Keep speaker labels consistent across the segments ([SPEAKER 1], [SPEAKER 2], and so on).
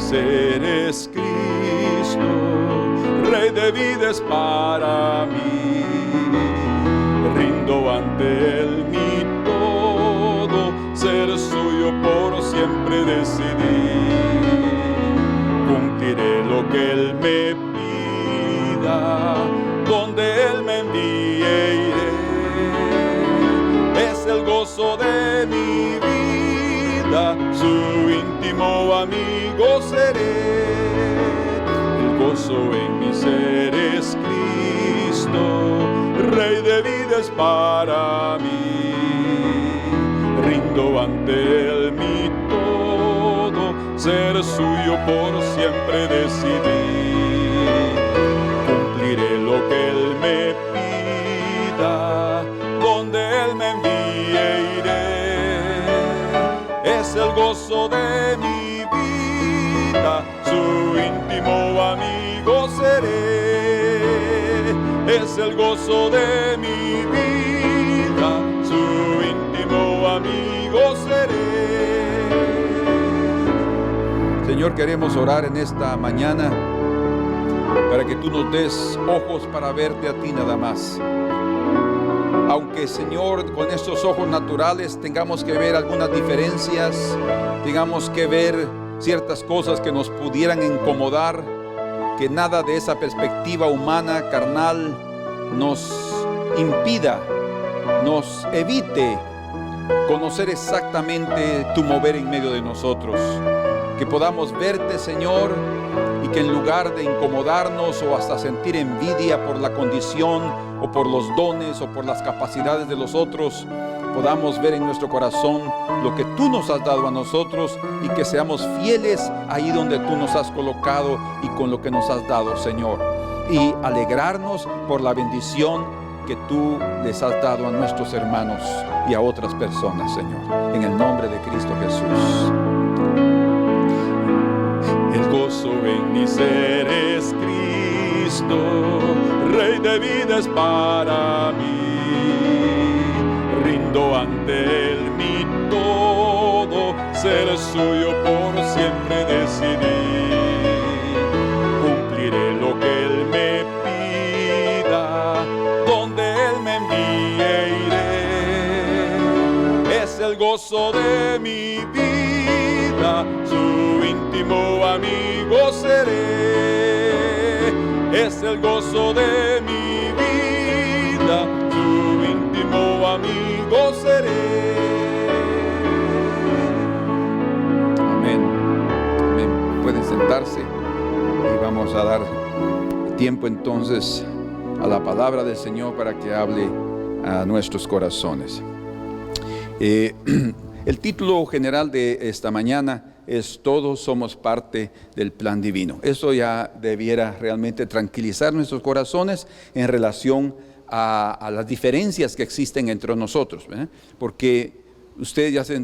[SPEAKER 1] ser es Cristo, Rey de vida es para mí. Rindo ante Él mi todo, ser suyo por siempre decidí. Cumpliré lo que Él me pida, donde Él me envíe iré. Es el gozo de mi vida, su íntimo amigo seré. El gozo en mi ser es Cristo, Rey de vida es para mí. Rindo ante Él mi todo, ser suyo por siempre decidí. Cumpliré lo que Él me pida, donde Él me envíe iré. Es el gozo de mi vida, su íntimo amigo seré. Es el gozo de mi vida, su íntimo amigo seré. Señor, queremos orar en esta mañana para que tú nos des ojos para verte a ti nada más. Aunque, Señor, con estos ojos naturales tengamos que ver algunas diferencias, tengamos que ver ciertas cosas que nos pudieran incomodar, que nada de esa perspectiva humana, carnal, nos impida, nos evite conocer exactamente tu mover en medio de nosotros. Que podamos verte, Señor, y que en lugar de incomodarnos o hasta sentir envidia por la condición o por los dones o por las capacidades de los otros, podamos ver en nuestro corazón lo que tú nos has dado a nosotros y que seamos fieles ahí donde tú nos has colocado y con lo que nos has dado, Señor. Y alegrarnos por la bendición que tú les has dado a nuestros hermanos y a otras personas, Señor. En el nombre de Cristo Jesús. El gozo en mi ser es Cristo, Rey de vida es para mí. Rindo ante Él mi todo, ser suyo por siempre decidí. Cumpliré lo que Él me pida, donde Él me envíe iré. Es el gozo de mi vida, su íntimo amigo seré. Es el gozo de mi vida, su íntimo amigo seré. Amén. Amén. Pueden sentarse y vamos a dar tiempo entonces a la palabra del Señor para que hable a nuestros corazones. El título general de esta mañana es Todos somos parte del plan divino. Eso ya debiera realmente tranquilizar nuestros corazones en relación a las diferencias que existen entre nosotros, ¿verdad? Porque ustedes ya se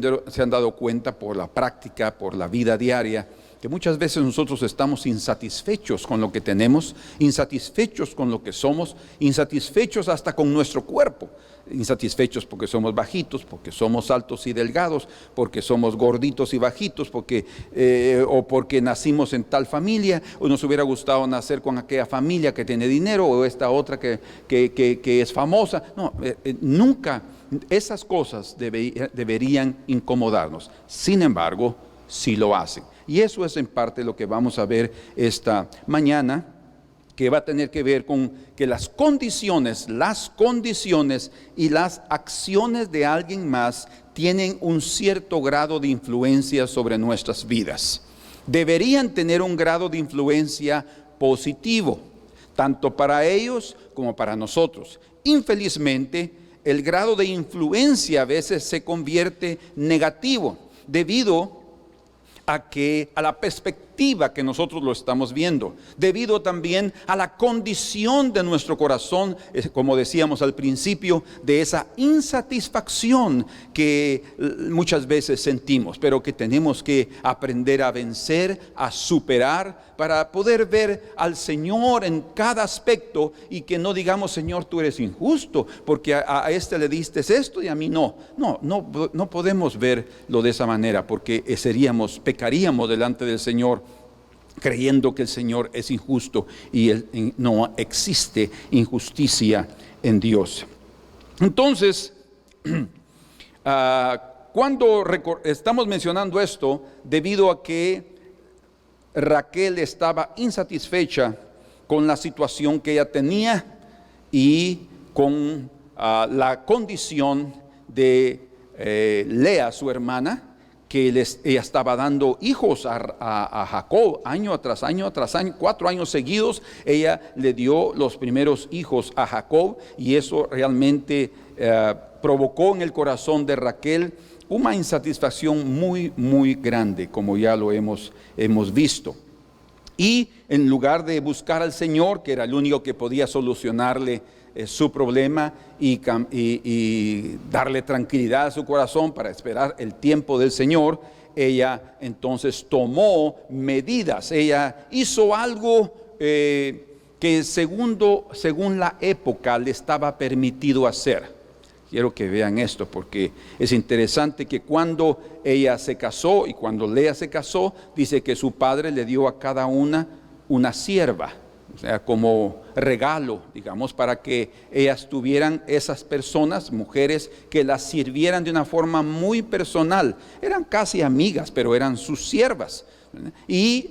[SPEAKER 1] han dado cuenta por la práctica, por la vida diaria, que muchas veces nosotros estamos insatisfechos con lo que tenemos, insatisfechos con lo que somos, insatisfechos hasta con nuestro cuerpo. Insatisfechos porque somos bajitos, porque somos altos y delgados, porque somos gorditos y bajitos, o porque nacimos en tal familia, o nos hubiera gustado nacer con aquella familia que tiene dinero, o esta otra que es famosa. No, nunca esas cosas deberían incomodarnos. Sin embargo, sí lo hacen. Y eso es en parte lo que vamos a ver esta mañana, que va a tener que ver con que las condiciones y las acciones de alguien más tienen un cierto grado de influencia sobre nuestras vidas. Deberían tener un grado de influencia positivo, tanto para ellos como para nosotros. Infelizmente, el grado de influencia a veces se convierte negativo debido a la perspectiva que nosotros lo estamos viendo, debido también a la condición de nuestro corazón, como decíamos al principio, de esa insatisfacción que muchas veces sentimos, pero que tenemos que aprender a vencer, a superar, para poder ver al Señor en cada aspecto y que no digamos: Señor, tú eres injusto, porque a este le diste esto y a mí no. No podemos verlo de esa manera, porque pecaríamos delante del Señor. creyendo que el Señor es injusto y no existe injusticia en Dios. Entonces, cuando estamos mencionando esto, debido a que Raquel estaba insatisfecha con la situación que ella tenía y con la condición de Lea, su hermana, que ella estaba dando hijos a Jacob año tras año, 4 años seguidos. Ella le dio los primeros hijos a Jacob, y eso realmente provocó en el corazón de Raquel una insatisfacción muy, muy grande, como ya lo hemos visto. Y en lugar de buscar al Señor, que era el único que podía solucionarle su problema y darle tranquilidad a su corazón para esperar el tiempo del Señor, ella entonces tomó medidas. Ella hizo algo que según la época le estaba permitido hacer. Quiero que vean esto, porque es interesante que cuando ella se casó y cuando Lea se casó, dice que su padre le dio a cada una sierva, o sea, como regalo, digamos, para que ellas tuvieran, esas personas, mujeres, que las sirvieran de una forma muy personal. Eran casi amigas, pero eran sus siervas. Y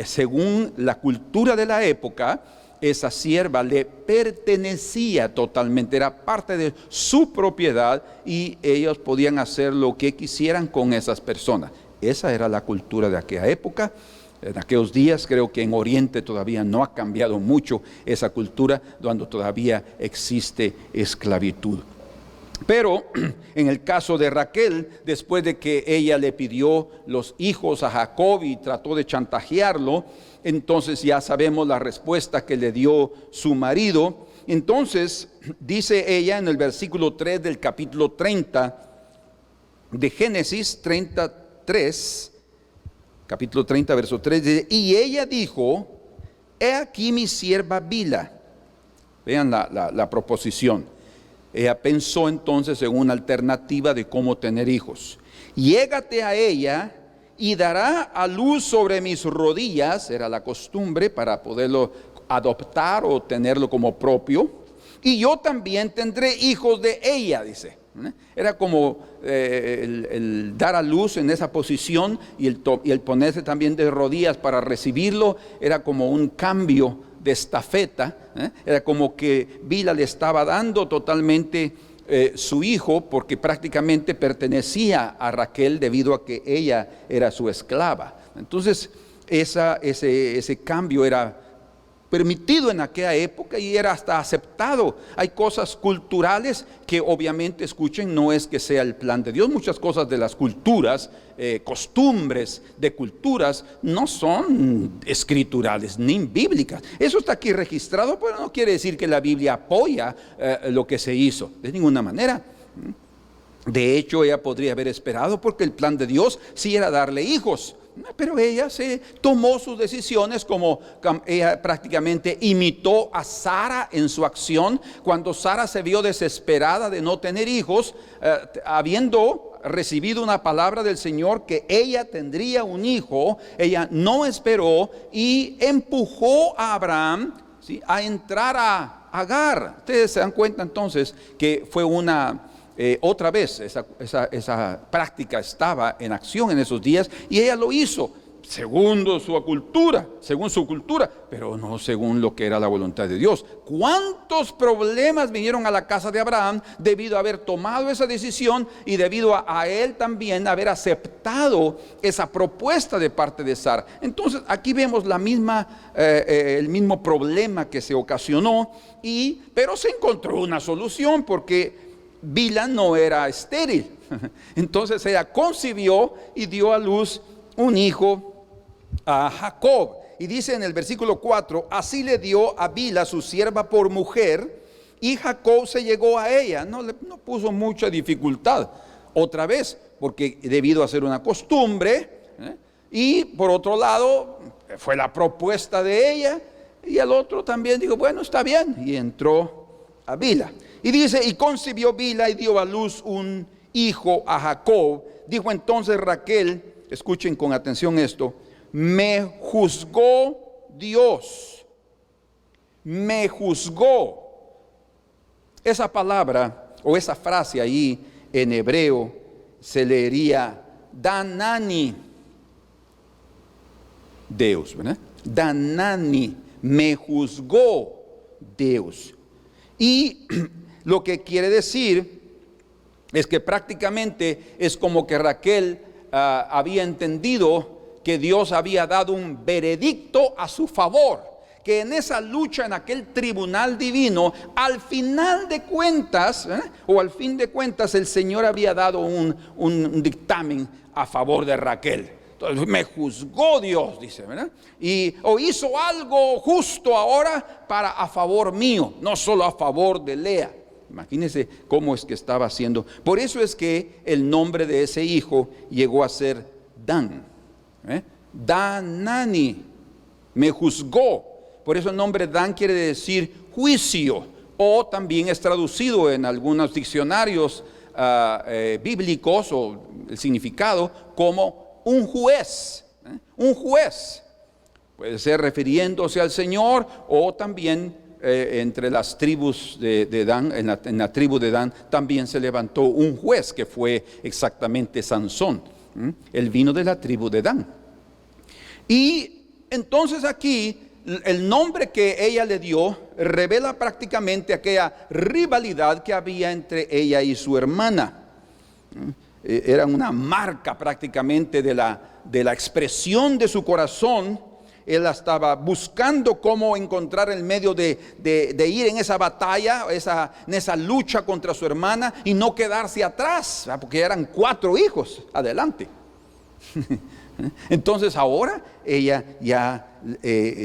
[SPEAKER 1] según la cultura de la época, esa sierva le pertenecía totalmente, era parte de su propiedad, y ellos podían hacer lo que quisieran con esas personas. Esa era la cultura de aquella época. En aquellos días creo que en Oriente todavía no ha cambiado mucho esa cultura, donde todavía existe esclavitud. Pero en el caso de Raquel, después de que ella le pidió los hijos a Jacob y trató de chantajearlo, entonces ya sabemos la respuesta que le dio su marido. Entonces dice ella en el versículo 3 del capítulo 30 de Génesis 33, capítulo 30, verso 3, dice: y ella dijo, he aquí mi sierva Bila. Vean la proposición. Ella pensó entonces en una alternativa de cómo tener hijos. Llégate a ella y dará a luz sobre mis rodillas. Era la costumbre para poderlo adoptar o tenerlo como propio. Y yo también tendré hijos de ella, dice. Era como el dar a luz en esa posición, y el ponerse también de rodillas para recibirlo, era como un cambio de estafeta. Era como que Bila le estaba dando totalmente su hijo, porque prácticamente pertenecía a Raquel debido a que ella era su esclava. Entonces ese cambio era permitido en aquella época y era hasta aceptado. Hay cosas culturales que obviamente, escuchen, no es que sea el plan de Dios. Muchas cosas de las culturas, costumbres de culturas, no son escriturales ni bíblicas. Eso está aquí registrado, pero no quiere decir que la Biblia apoya lo que se hizo, de ninguna manera. De hecho, ella podría haber esperado, porque el plan de Dios sí era darle hijos. Pero ella se tomó sus decisiones, como ella prácticamente imitó a Sara en su acción. Cuando Sara se vio desesperada de no tener hijos, habiendo recibido una palabra del Señor que ella tendría un hijo, ella no esperó y empujó a Abraham, ¿sí?, a entrar a Agar. Ustedes se dan cuenta entonces que fue otra vez esa práctica estaba en acción en esos días, y ella lo hizo según su cultura, pero no según lo que era la voluntad de Dios. ¿Cuántos problemas vinieron a la casa de Abraham debido a haber tomado esa decisión y debido a él también haber aceptado esa propuesta de parte de Sara? Entonces aquí vemos el mismo problema que se ocasionó, pero se encontró una solución, porque Bila no era estéril. Entonces ella concibió y dio a luz un hijo a Jacob. Y dice en el versículo 4: así le dio a Bila su sierva por mujer, y Jacob se llegó a ella. No puso mucha dificultad, otra vez, porque debido a ser una costumbre, y por otro lado fue la propuesta de ella, y el otro también dijo, bueno, está bien, y entró a Bila. Y dice, y concibió Bila y dio a luz un hijo a Jacob. Dijo entonces Raquel, escuchen con atención esto: me juzgó Dios. Me juzgó. Esa palabra o esa frase ahí en hebreo se leería Danani. Deus, ¿verdad? Danani, me juzgó Deus. Y lo que quiere decir es que prácticamente es como que Raquel había entendido que Dios había dado un veredicto a su favor, que en esa lucha, en aquel tribunal divino, al final de cuentas, o al fin de cuentas, el Señor había dado un dictamen a favor de Raquel. Entonces, me juzgó Dios, dice, ¿verdad? O hizo algo justo ahora a favor mío, no solo a favor de Lea. Imagínense cómo es que estaba haciendo. Por eso es que el nombre de ese hijo llegó a ser Dan. Danani, me juzgó. Por eso el nombre Dan quiere decir juicio, o también es traducido en algunos diccionarios bíblicos, o el significado, como un juez. Un juez. Puede ser refiriéndose al Señor, o también entre las tribus de Dan, en la tribu de Dan, también se levantó un juez que fue exactamente Sansón. Él vino de la tribu de Dan. Y entonces aquí el nombre que ella le dio revela prácticamente aquella rivalidad que había entre ella y su hermana. Era una marca prácticamente de la expresión de su corazón. Él estaba buscando cómo encontrar el medio de ir en esa batalla, en esa lucha contra su hermana, y no quedarse atrás, porque eran 4 hijos adelante. Entonces ahora ella ya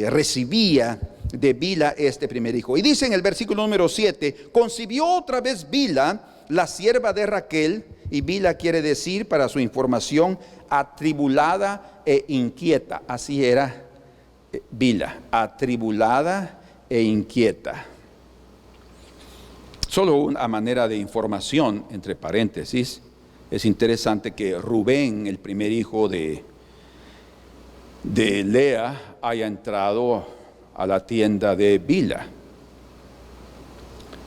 [SPEAKER 1] recibía de Bilha este primer hijo. Y dice en el versículo número 7, concibió otra vez Bilha, la sierva de Raquel. Y Bilha quiere decir, para su información, atribulada e inquieta. Así era Bilha, atribulada e inquieta. Solo una manera de información, entre paréntesis, es interesante que Rubén, el primer hijo de Lea, haya entrado a la tienda de Bilha.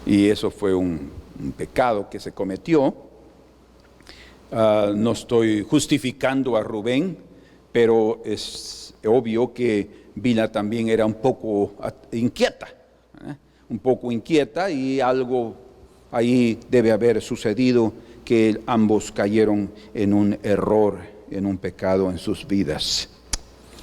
[SPEAKER 1] Y eso fue un pecado que se cometió. No estoy justificando a Rubén, pero es obvio que Bilha también era un poco inquieta, y algo ahí debe haber sucedido, que ambos cayeron en un error, en un pecado en sus vidas.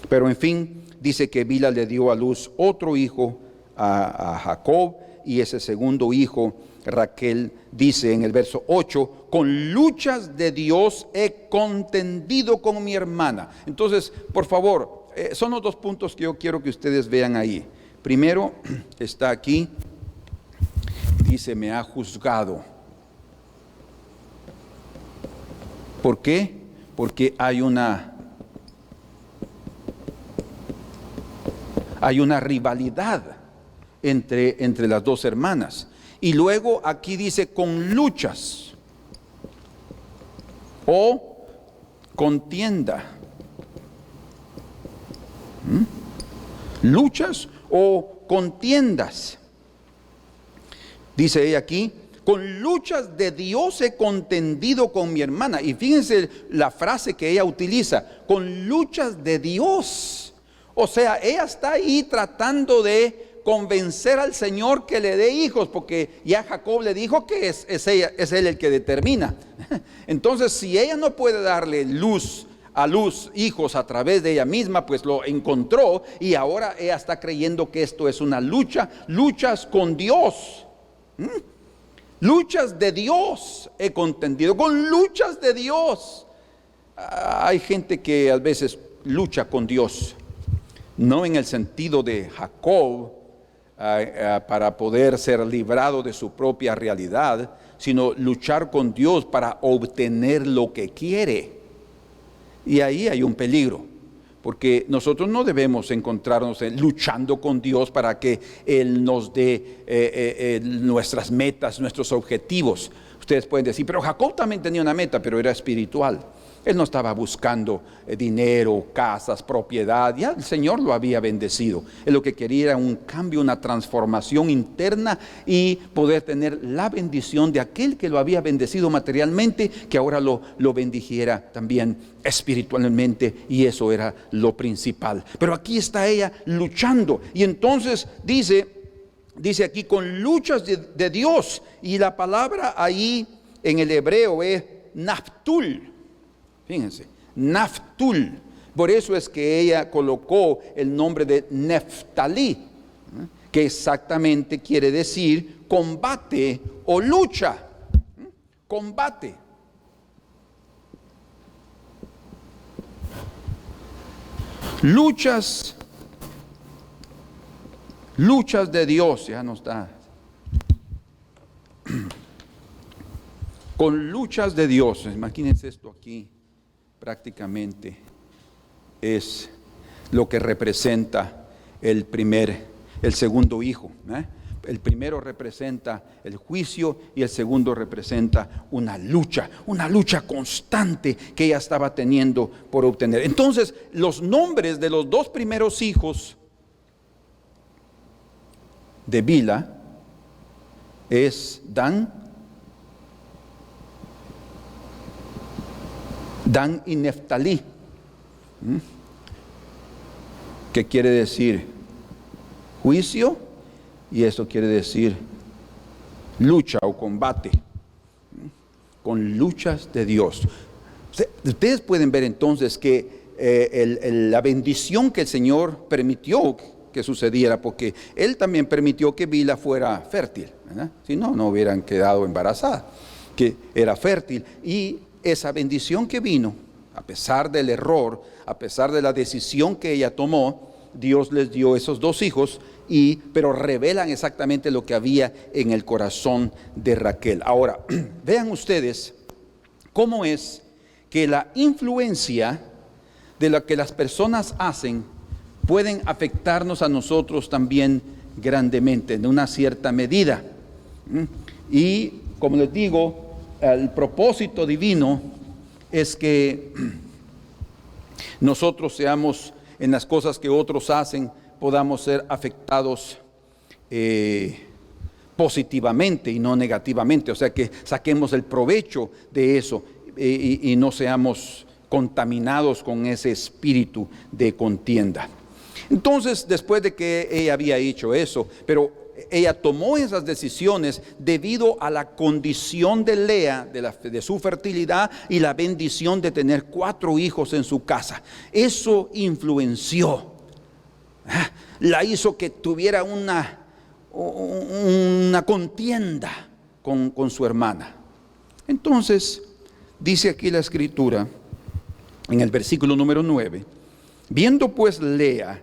[SPEAKER 1] Pero en fin, dice que Bilha le dio a luz otro hijo a Jacob, y ese segundo hijo, Raquel, dice en el verso 8, con luchas de Dios he contendido con mi hermana. Entonces, por favor, son los 2 puntos que yo quiero que ustedes vean ahí. Primero, está aquí, dice, me ha juzgado. ¿Por qué? Porque hay una rivalidad entre las 2 hermanas. Y luego aquí dice con luchas o contienda. Luchas o contiendas. Dice ella aquí, con luchas de Dios he contendido con mi hermana. Y fíjense la frase que ella utiliza, con luchas de Dios. O sea, ella está ahí tratando de convencer al Señor que le dé hijos, porque ya Jacob le dijo que es él el que determina. Entonces, si ella no puede darle hijos a través de ella misma, pues lo encontró, y ahora ella está creyendo que esto es una luchas con Dios. Luchas de Dios he contendido, con luchas de Dios. Hay gente que a veces lucha con Dios, no en el sentido de Jacob, para poder ser librado de su propia realidad, sino luchar con Dios para obtener lo que quiere. Y ahí hay un peligro, porque nosotros no debemos encontrarnos luchando con Dios para que Él nos dé nuestras metas, nuestros objetivos. Ustedes pueden decir, pero Jacob también tenía una meta, pero era espiritual. Él no estaba buscando dinero, casas, propiedad. Ya el Señor lo había bendecido. Él lo que quería era un cambio, una transformación interna y poder tener la bendición de aquel que lo había bendecido materialmente, que ahora lo bendijera también espiritualmente, y eso era lo principal. Pero aquí está ella luchando, y entonces dice aquí, con luchas de Dios, y la palabra ahí en el hebreo es Naftul. Fíjense, Naftul. Por eso es que ella colocó el nombre de Neftalí, que exactamente quiere decir combate o lucha. Combate. Luchas de Dios, ya no está. Con luchas de Dios, imagínense esto aquí. Prácticamente es lo que representa el segundo hijo. El primero representa el juicio y el segundo representa una lucha constante que ella estaba teniendo por obtener. Entonces, los nombres de los dos primeros hijos de Bila es Dan y Neftalí, que quiere decir juicio, y eso quiere decir lucha o combate, con luchas de Dios. Ustedes pueden ver entonces que la bendición que el Señor permitió que sucediera, porque Él también permitió que Bila fuera fértil, ¿verdad? Si no, no hubieran quedado embarazadas, que era fértil, y esa bendición que vino, a pesar del error, a pesar de la decisión que ella tomó, Dios les dio esos dos hijos, pero revelan exactamente lo que había en el corazón de Raquel. Ahora, vean ustedes cómo es que la influencia de lo que las personas hacen pueden afectarnos a nosotros también grandemente, en una cierta medida. Y como les digo, el propósito divino es que nosotros seamos, en las cosas que otros hacen, podamos ser afectados positivamente y no negativamente. O sea, que saquemos el provecho de eso y no seamos contaminados con ese espíritu de contienda. Entonces, después de que ella había hecho eso, pero ella tomó esas decisiones debido a la condición de Lea, de su fertilidad y la bendición de tener 4 hijos en su casa. Eso influenció, la hizo que tuviera una contienda con su hermana. Entonces, dice aquí la Escritura, en el versículo número 9, viendo pues Lea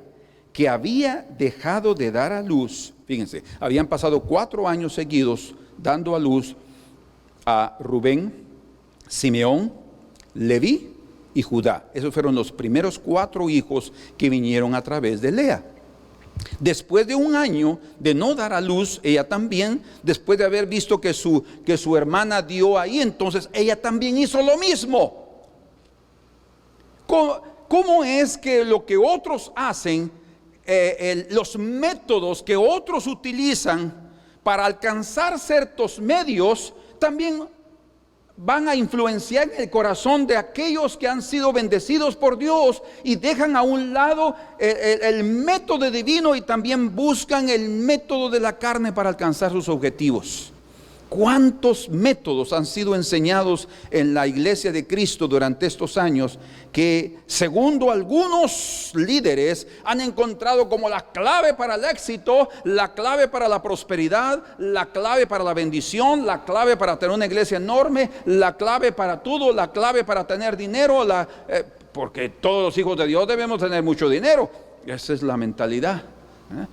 [SPEAKER 1] que había dejado de dar a luz, fíjense, habían pasado 4 años seguidos dando a luz a Rubén, Simeón, Leví y Judá. Esos fueron los primeros 4 hijos que vinieron a través de Lea. Después de 1 año de no dar a luz, ella también, después de haber visto que su hermana dio ahí, entonces ella también hizo lo mismo. ¿Cómo es que lo que otros hacen, los métodos que otros utilizan para alcanzar ciertos medios, también van a influenciar el corazón de aquellos que han sido bendecidos por Dios y dejan a un lado el método divino y también buscan el método de la carne para alcanzar sus objetivos? ¿Cuántos métodos han sido enseñados en la iglesia de Cristo durante estos años que, según algunos líderes, han encontrado como la clave para el éxito, la clave para la prosperidad, la clave para la bendición, la clave para tener una iglesia enorme, la clave para todo, la clave para tener dinero, porque todos los hijos de Dios debemos tener mucho dinero? Esa es la mentalidad,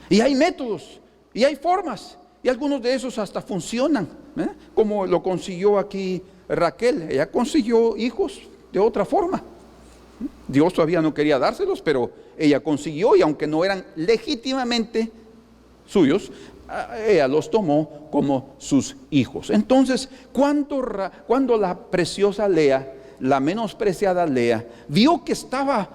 [SPEAKER 1] y hay métodos y hay formas, y algunos de esos hasta funcionan, como lo consiguió aquí Raquel. Ella consiguió hijos de otra forma. Dios todavía no quería dárselos, pero ella consiguió, y aunque no eran legítimamente suyos, ella los tomó como sus hijos. Entonces, cuando la preciosa Lea, la menospreciada Lea, vio que estaba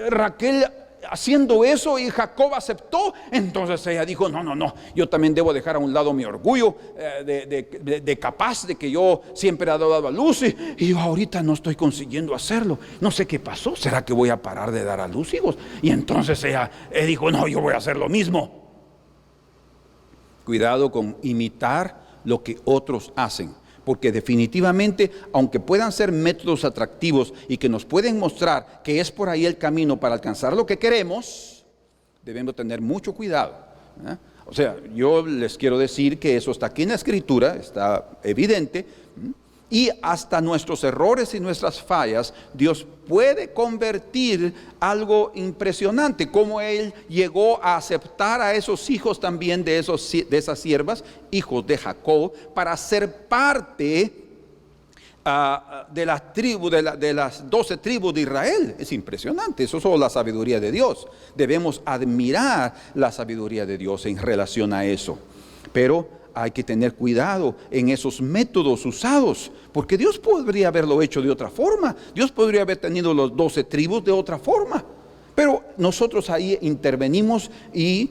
[SPEAKER 1] Raquel haciendo eso y Jacob aceptó, entonces ella dijo: no, yo también debo dejar a un lado mi orgullo de capaz de que yo siempre he dado a luz, y yo ahorita no estoy consiguiendo hacerlo, no sé qué pasó, ¿será que voy a parar de dar a luz hijos? Y entonces ella dijo: no, yo voy a hacer lo mismo. Cuidado con imitar lo que otros hacen, porque definitivamente, aunque puedan ser métodos atractivos y que nos pueden mostrar que es por ahí el camino para alcanzar lo que queremos, debemos tener mucho cuidado, ¿eh? O sea, yo les quiero decir que eso está aquí en la Escritura, está evidente, y hasta nuestros errores y nuestras fallas, Dios puede convertir algo impresionante, como Él llegó a aceptar a esos hijos también de esas siervas, hijos de Jacob, para ser parte de la tribu, de las 12 tribus de Israel. Es impresionante, eso es solo la sabiduría de Dios. Debemos admirar la sabiduría de Dios en relación a eso, pero hay que tener cuidado en esos métodos usados, porque Dios podría haberlo hecho de otra forma. Dios podría haber tenido los 12 tribus de otra forma, pero nosotros ahí intervenimos y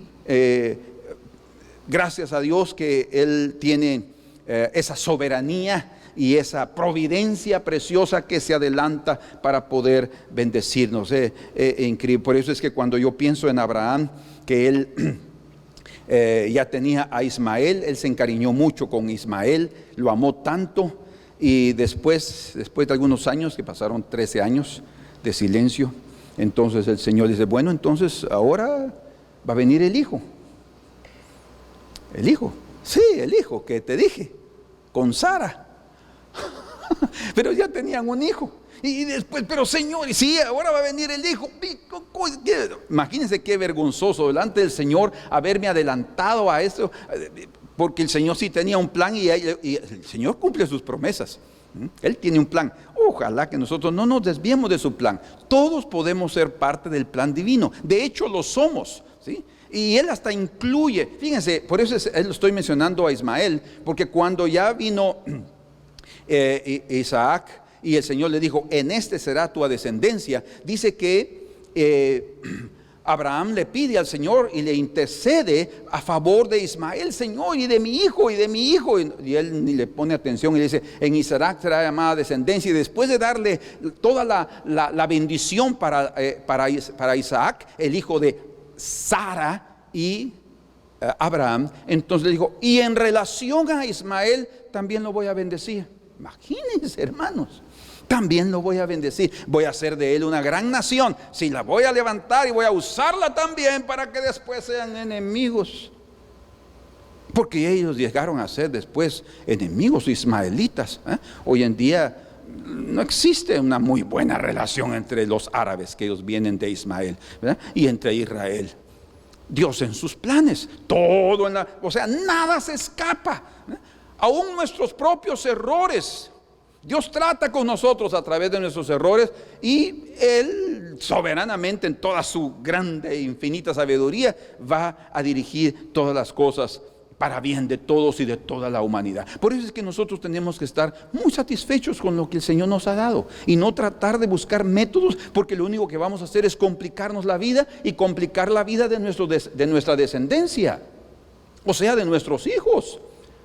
[SPEAKER 1] gracias a Dios que Él tiene esa soberanía y esa providencia preciosa que se adelanta para poder bendecirnos. Increíble. Por eso es que cuando yo pienso en Abraham, que él ya tenía a Ismael, él se encariñó mucho con Ismael, lo amó tanto, y después de algunos años, que pasaron 13 años de silencio, entonces el Señor dice: bueno, entonces ahora va a venir el hijo. El hijo, sí, el hijo que te dije, con Sara. Pero ya tenían un hijo. Y después, pero Señor, y sí, ahora va a venir el hijo. Imagínense qué vergonzoso delante del Señor haberme adelantado a eso, porque el Señor sí tenía un plan, y el Señor cumple sus promesas. Él tiene un plan. Ojalá que nosotros no nos desviemos de su plan. Todos podemos ser parte del plan divino. De hecho, lo somos, ¿sí? Y Él hasta incluye, fíjense, por eso lo estoy mencionando a Ismael, porque cuando ya vino Isaac, y el Señor le dijo: en este será tu descendencia, dice que Abraham le pide al Señor y le intercede a favor de Ismael: Señor, y de mi hijo, y de mi hijo. Y él ni le pone atención y dice: en Isaac será llamada descendencia. Y después de darle toda la bendición para Isaac, el hijo de Sara y Abraham, entonces le dijo: y en relación a Ismael también lo voy a bendecir. Imagínense, hermanos, también lo voy a bendecir, voy a hacer de él una gran nación, sí, la voy a levantar y voy a usarla también para que después sean enemigos, porque ellos llegaron a ser después enemigos ismaelitas. Hoy en día no existe una muy buena relación entre los árabes, que ellos vienen de Ismael, ¿verdad?, y entre Israel. Dios en sus planes, todo o sea, nada se escapa, aún nuestros propios errores. Dios trata con nosotros a través de nuestros errores, y Él soberanamente, en toda su grande e infinita sabiduría, va a dirigir todas las cosas para bien de todos y de toda la humanidad. Por eso es que nosotros tenemos que estar muy satisfechos con lo que el Señor nos ha dado, y no tratar de buscar métodos, porque lo único que vamos a hacer es complicarnos la vida y complicar la vida de nuestra descendencia, o sea, de nuestros hijos.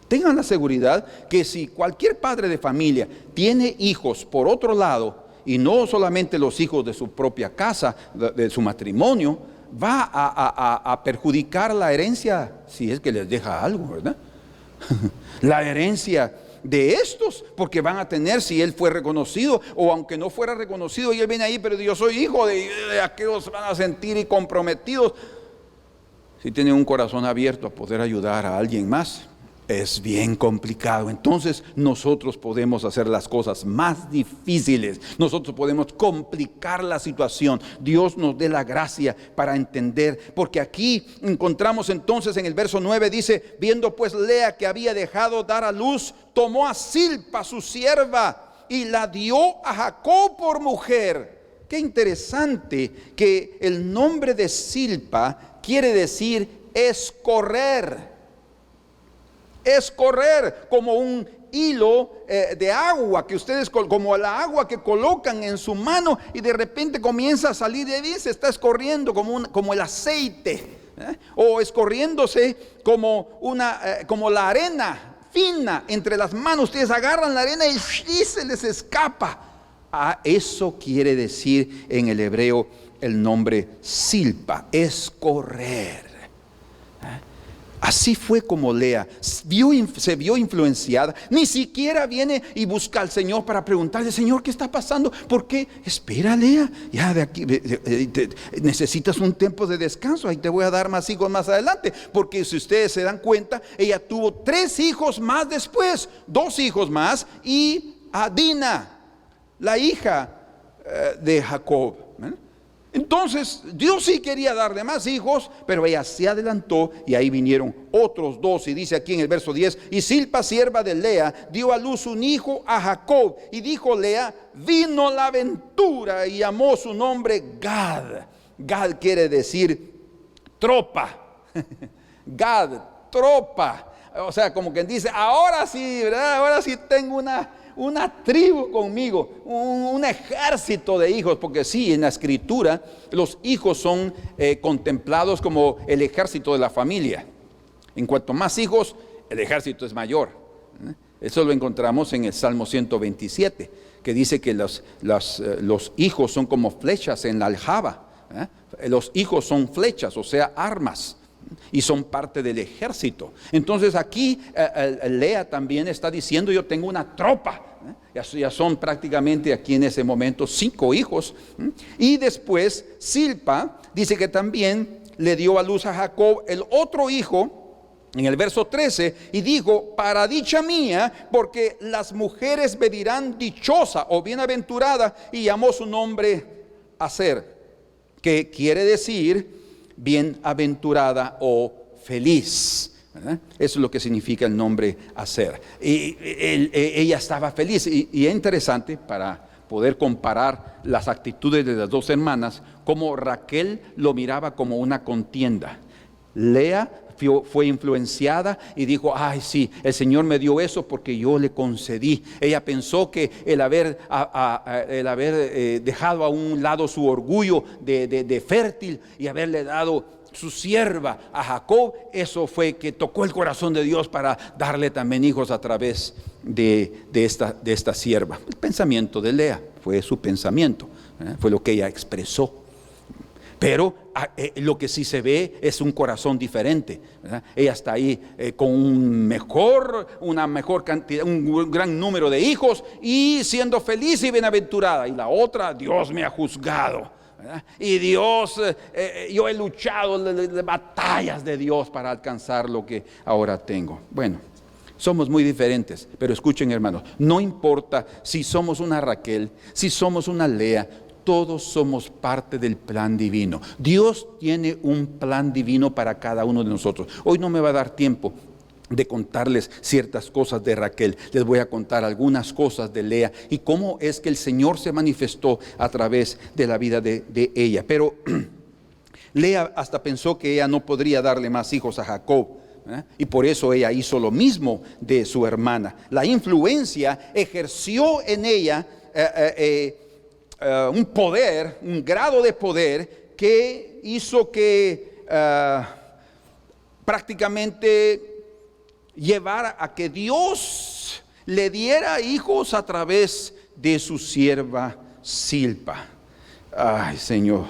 [SPEAKER 1] Tengan la seguridad que si cualquier padre de familia tiene hijos por otro lado, y no solamente los hijos de su propia casa, de su matrimonio, va a perjudicar la herencia, si es que les deja algo, ¿verdad? La herencia de estos, porque van a tener, si él fue reconocido, o aunque no fuera reconocido y él viene ahí, pero yo soy hijo de aquellos, van a sentir y comprometidos. Si tienen un corazón abierto a poder ayudar a alguien más, es bien complicado. Entonces nosotros podemos hacer las cosas más difíciles, nosotros podemos complicar la situación. Dios nos dé la gracia para entender, porque aquí encontramos entonces en el verso 9, dice: viendo pues Lea que había dejado dar a luz, tomó a Silpa su sierva y la dio a Jacob por mujer. qué interesante que el nombre de Zilpa quiere decir escorrer. Escorrer, como un hilo de agua que ustedes, como la agua que colocan en su mano y de repente comienza a salir de ahí, se está escorriendo como el aceite, o escorriéndose como la arena fina entre las manos. Ustedes agarran la arena y se les escapa. Eso quiere decir en el hebreo el nombre Zilpa, escorrer. Así fue como Lea se vio influenciada. Ni siquiera viene y busca al Señor para preguntarle: Señor, ¿qué está pasando? ¿Por qué? Espera, Lea, ya de aquí necesitas un tiempo de descanso. Ahí te voy a dar más hijos más adelante. Porque si ustedes se dan cuenta, ella tuvo 3 hijos más después, 2 hijos más, y a Dina, la hija de Jacob. Entonces Dios sí quería darle más hijos, pero ella se adelantó y ahí vinieron otros 2. Y dice aquí en el verso 10: y Zilpa, sierva de Lea, dio a luz un hijo a Jacob. Y dijo Lea: vino la ventura, y llamó su nombre Gad. Gad quiere decir tropa. Gad, tropa. O sea, como quien dice: ahora sí, ¿verdad? Ahora sí tengo una tribu conmigo, un ejército de hijos. Porque sí, en la escritura los hijos son contemplados como el ejército de la familia. En cuanto más hijos, el ejército es mayor. Eso lo encontramos en el Salmo 127, que dice que los hijos son como flechas en la aljaba. Los hijos son flechas, o sea, armas, y son parte del ejército. Entonces aquí Lea también está diciendo: yo tengo una tropa. Ya son prácticamente aquí en ese momento 5 hijos. Y después Zilpa dice que también le dio a luz a Jacob el otro hijo, en el verso 13, y dijo: para dicha mía, porque las mujeres me dirán dichosa o bienaventurada, y llamó su nombre Aser, que quiere decir bienaventurada o feliz. ¿Verdad? Eso es lo que significa el nombre Aser. Y ella estaba feliz. Y es interesante para poder comparar las actitudes de las 2 hermanas, como Raquel lo miraba como una contienda. Lea fue influenciada y dijo: ay, sí, el Señor me dio eso porque yo le concedí. Ella pensó que el haber dejado a un lado su orgullo de fértil y haberle dado su sierva a Jacob, eso fue que tocó el corazón de Dios para darle también hijos a través de esta sierva. El pensamiento de Lea fue su pensamiento, fue lo que ella expresó. Pero lo que sí se ve es un corazón diferente, ¿verdad? Ella está ahí con una mejor cantidad, un gran número de hijos, y siendo feliz y bienaventurada. Y la otra: Dios me ha juzgado, ¿verdad? Y Dios, yo he luchado las batallas de Dios para alcanzar lo que ahora tengo. Bueno, somos muy diferentes, pero escuchen, hermanos, no importa si somos una Raquel, si somos una Lea, todos somos parte del plan divino. Dios tiene un plan divino para cada uno de nosotros. Hoy no me va a dar tiempo de contarles ciertas cosas de Raquel. Les voy a contar algunas cosas de Lea y cómo es que el Señor se manifestó a través de la vida de ella. Pero Lea hasta pensó que ella no podría darle más hijos a Jacob, y por eso ella hizo lo mismo de su hermana. La influencia ejerció en ella un poder, un grado de poder que hizo que prácticamente llevara a que Dios le diera hijos a través de su sierva Zilpa. Ay, Señor.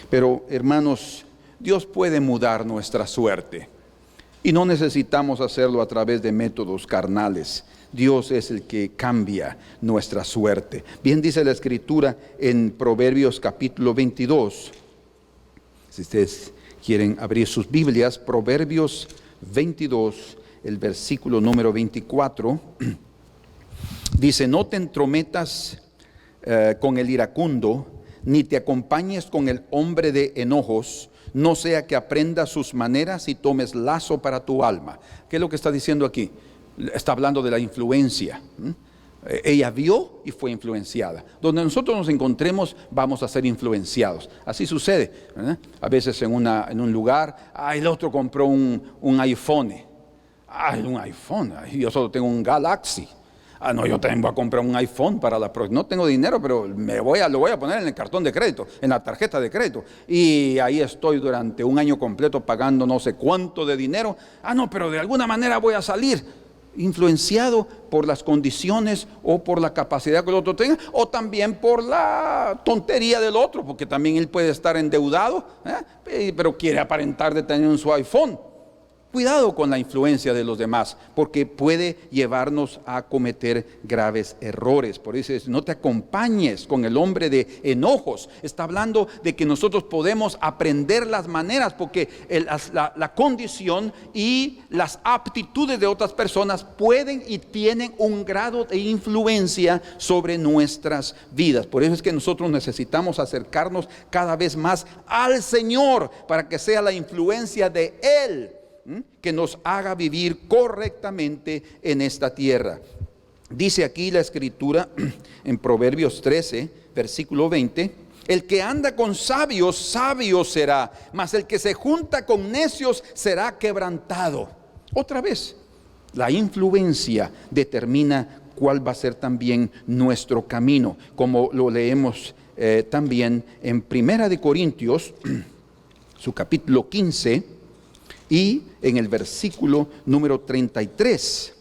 [SPEAKER 1] Pero, hermanos, Dios puede mudar nuestra suerte y no necesitamos hacerlo a través de métodos carnales. Dios es el que cambia nuestra suerte. Bien dice la Escritura en Proverbios capítulo 22. Si ustedes quieren abrir sus Biblias, Proverbios 22, el versículo número 24. Dice: no te entrometas con el iracundo, ni te acompañes con el hombre de enojos, no sea que aprendas sus maneras y tomes lazo para tu alma. ¿Qué es lo que está diciendo aquí? Está hablando de la influencia. Ella vio y fue influenciada. Donde nosotros nos encontremos, vamos a ser influenciados. Así sucede, ¿verdad? A veces en un lugar, el otro compró un iPhone. Un iPhone. Yo solo tengo un Galaxy. No, yo también voy a comprar un iPhone para la próxima. No tengo dinero, pero lo voy a poner en el cartón de crédito, en la tarjeta de crédito. Y ahí estoy durante un año completo pagando no sé cuánto de dinero. No, pero de alguna manera voy a salir. Influenciado por las condiciones o por la capacidad que el otro tenga, o también por la tontería del otro, porque también él puede estar endeudado, pero quiere aparentar de tener su iPhone. Cuidado con la influencia de los demás, porque puede llevarnos a cometer graves errores. Por eso no te acompañes con el hombre de enojos. Está hablando de que nosotros podemos aprender las maneras, porque la condición y las aptitudes de otras personas pueden y tienen un grado de influencia sobre nuestras vidas. Por eso es que nosotros necesitamos acercarnos cada vez más al Señor, para que sea la influencia de Él que nos haga vivir correctamente en esta tierra. Dice aquí la escritura en Proverbios 13, versículo 20: el que anda con sabios, sabio será, mas el que se junta con necios será quebrantado. Otra vez, la influencia determina cuál va a ser también nuestro camino, como lo leemos también en Primera de Corintios, su capítulo 15, y en el versículo número 33,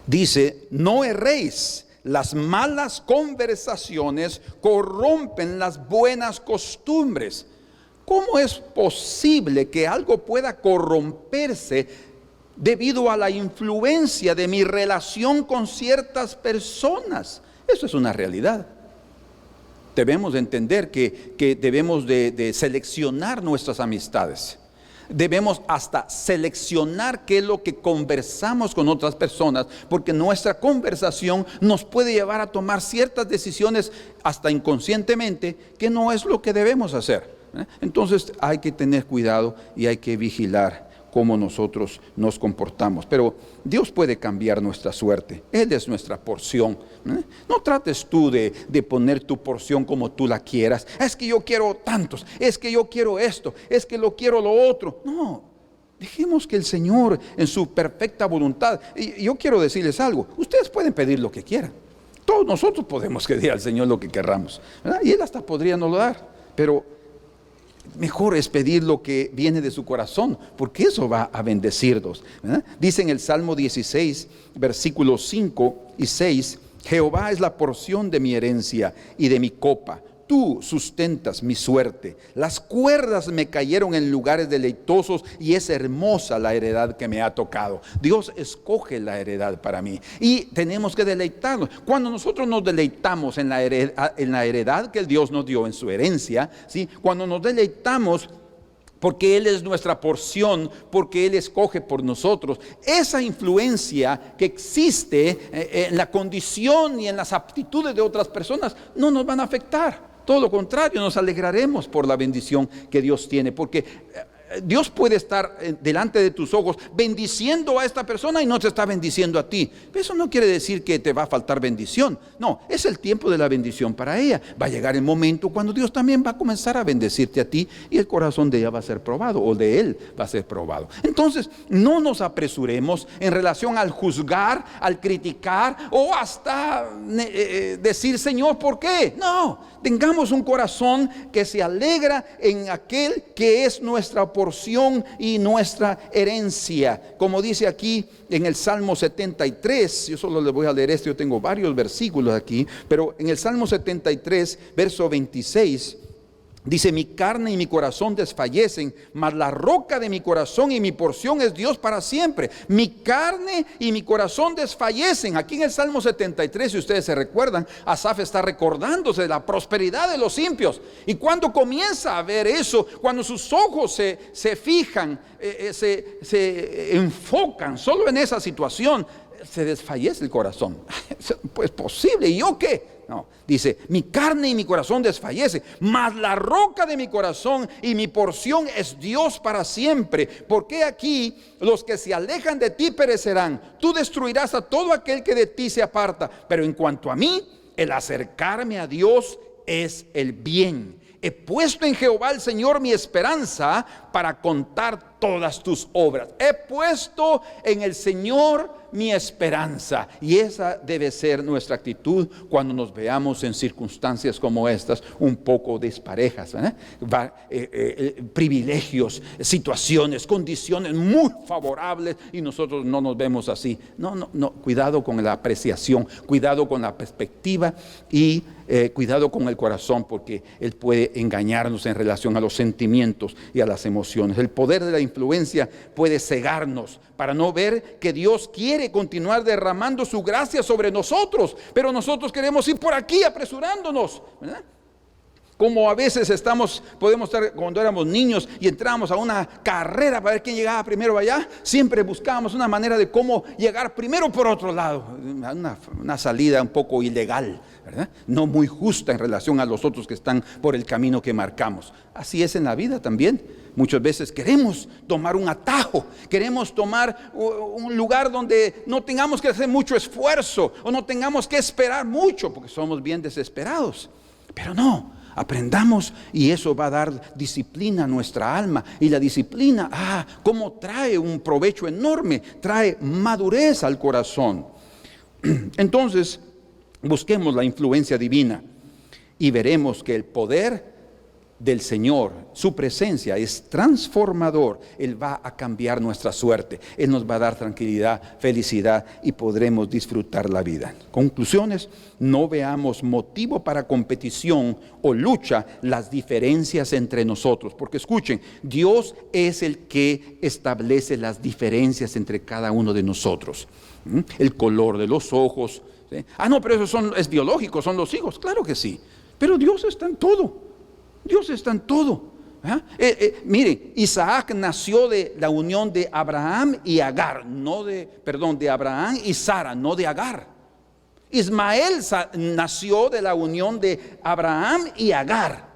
[SPEAKER 1] dice: no erréis, las malas conversaciones corrompen las buenas costumbres. ¿Cómo es posible que algo pueda corromperse debido a la influencia de mi relación con ciertas personas? Eso es una realidad. Debemos de entender que debemos de seleccionar nuestras amistades. Debemos hasta seleccionar qué es lo que conversamos con otras personas, porque nuestra conversación nos puede llevar a tomar ciertas decisiones hasta inconscientemente, que no es lo que debemos hacer. Entonces hay que tener cuidado y hay que vigilar cómo nosotros nos comportamos. Pero Dios puede cambiar nuestra suerte. Él es nuestra porción. No trates tú de poner tu porción como tú la quieras. Es que yo quiero tantos, es que yo quiero esto, es que lo quiero lo otro. No, dejemos que el Señor en su perfecta voluntad. Y yo quiero decirles algo: ustedes pueden pedir lo que quieran. Todos nosotros podemos pedir al Señor lo que querramos, ¿verdad? Y Él hasta podría no lo dar, pero mejor es pedir lo que viene de su corazón, porque eso va a bendecirnos, ¿verdad? Dice en el Salmo 16, versículos 5 y 6: Jehová es la porción de mi herencia y de mi copa. Tú sustentas mi suerte. Las cuerdas me cayeron en lugares deleitosos, y es hermosa la heredad que me ha tocado. Dios escoge la heredad para mí y tenemos que deleitarnos. Cuando nosotros nos deleitamos en la heredad que Dios nos dio, en su herencia, ¿sí? Cuando nos deleitamos porque Él es nuestra porción, porque Él escoge por nosotros, esa influencia que existe en la condición y en las aptitudes de otras personas no nos van a afectar. Todo lo contrario, nos alegraremos por la bendición que Dios tiene, porque Dios puede estar delante de tus ojos bendiciendo a esta persona y no te está bendiciendo a ti. Eso no quiere decir que te va a faltar bendición. No, es el tiempo de la bendición para ella. Va a llegar el momento cuando Dios también va a comenzar a bendecirte a ti, y el corazón de ella va a ser probado, o de él va a ser probado. Entonces, no nos apresuremos en relación al juzgar, al criticar, o hasta decir: Señor, ¿por qué? No, tengamos un corazón que se alegra en aquel que es nuestra porción y nuestra herencia. Como dice aquí en el Salmo 73, yo solo les voy a leer esto, yo tengo varios versículos aquí, pero en el Salmo 73, verso 26, dice: mi carne y mi corazón desfallecen, mas la roca de mi corazón y mi porción es Dios para siempre. Mi carne y mi corazón desfallecen. Aquí en el Salmo 73, si ustedes se recuerdan, Asaf está recordándose de la prosperidad de los impios. Y cuando comienza a ver eso, cuando sus ojos se fijan, se enfocan solo en esa situación, se desfallece el corazón. Pues posible, ¿y yo qué? No, dice, mi carne y mi corazón desfallece, mas la roca de mi corazón y mi porción es Dios para siempre. Porque aquí los que se alejan de ti perecerán. Tú destruirás a todo aquel que de ti se aparta. Pero en cuanto a mí, el acercarme a Dios es el bien. He puesto en Jehová el Señor mi esperanza para contar todas tus obras. He puesto en el Señor mi esperanza. Y esa debe ser nuestra actitud cuando nos veamos en circunstancias como estas, un poco disparejas, privilegios, situaciones, condiciones muy favorables y nosotros no nos vemos así. No, cuidado con la apreciación, cuidado con la perspectiva y cuidado con el corazón, porque él puede engañarnos en relación a los sentimientos y a las emociones. El poder de la influencia puede cegarnos para no ver que Dios quiere continuar derramando su gracia sobre nosotros, pero nosotros queremos ir por aquí apresurándonos, ¿verdad? Como a veces podemos estar cuando éramos niños y entramos a una carrera para ver quién llegaba primero allá. Siempre buscábamos una manera de cómo llegar primero por otro lado. Una salida un poco ilegal, ¿verdad? No muy justa en relación a los otros que están por el camino que marcamos. Así es en la vida también. Muchas veces queremos tomar un atajo, queremos tomar un lugar donde no tengamos que hacer mucho esfuerzo o no tengamos que esperar mucho, porque somos bien desesperados. Pero no. Aprendamos y eso va a dar disciplina a nuestra alma. Y la disciplina, cómo trae un provecho enorme, trae madurez al corazón. Entonces, busquemos la influencia divina y veremos que el poder del Señor, su presencia es transformador. Él va a cambiar nuestra suerte. Él nos va a dar tranquilidad, felicidad y podremos disfrutar la vida. Conclusiones: no veamos motivo para competición o lucha las diferencias entre nosotros. Porque escuchen, Dios es el que establece las diferencias entre cada uno de nosotros. El color de los ojos. ¿Sí? No, pero eso es biológico, son los hijos. Claro que sí. Pero Dios está en todo. Dios está en todo. Mire, Isaac nació de la unión de Abraham y Agar, de Abraham y Sara, no de Agar. Ismael nació de la unión de Abraham y Agar.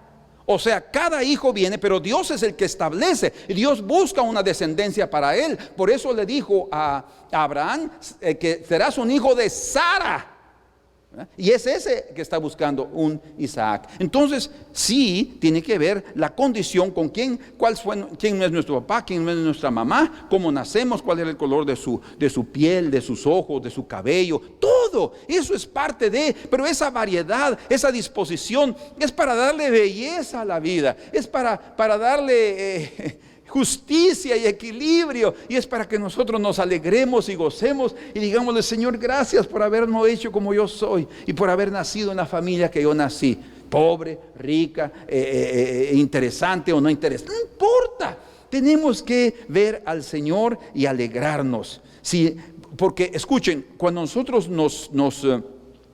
[SPEAKER 1] O sea, cada hijo viene, pero Dios es el que establece. Dios busca una descendencia para él. Por eso le dijo a Abraham que serás un hijo de Sara. Y es ese que está buscando un Isaac. Entonces, sí, tiene que ver la condición con quién es nuestro papá, quién es nuestra mamá, cómo nacemos, cuál es el color de su piel, de sus ojos, de su cabello. Todo eso es parte de, pero esa variedad, esa disposición es para darle belleza a la vida, es para darle justicia y equilibrio, y es para que nosotros nos alegremos y gocemos y digamosle: Señor, gracias por habernos hecho como yo soy y por haber nacido en la familia que yo nací, pobre, rica, interesante o no interesante, no importa. Tenemos que ver al Señor y alegrarnos. Sí, porque escuchen, cuando nosotros nos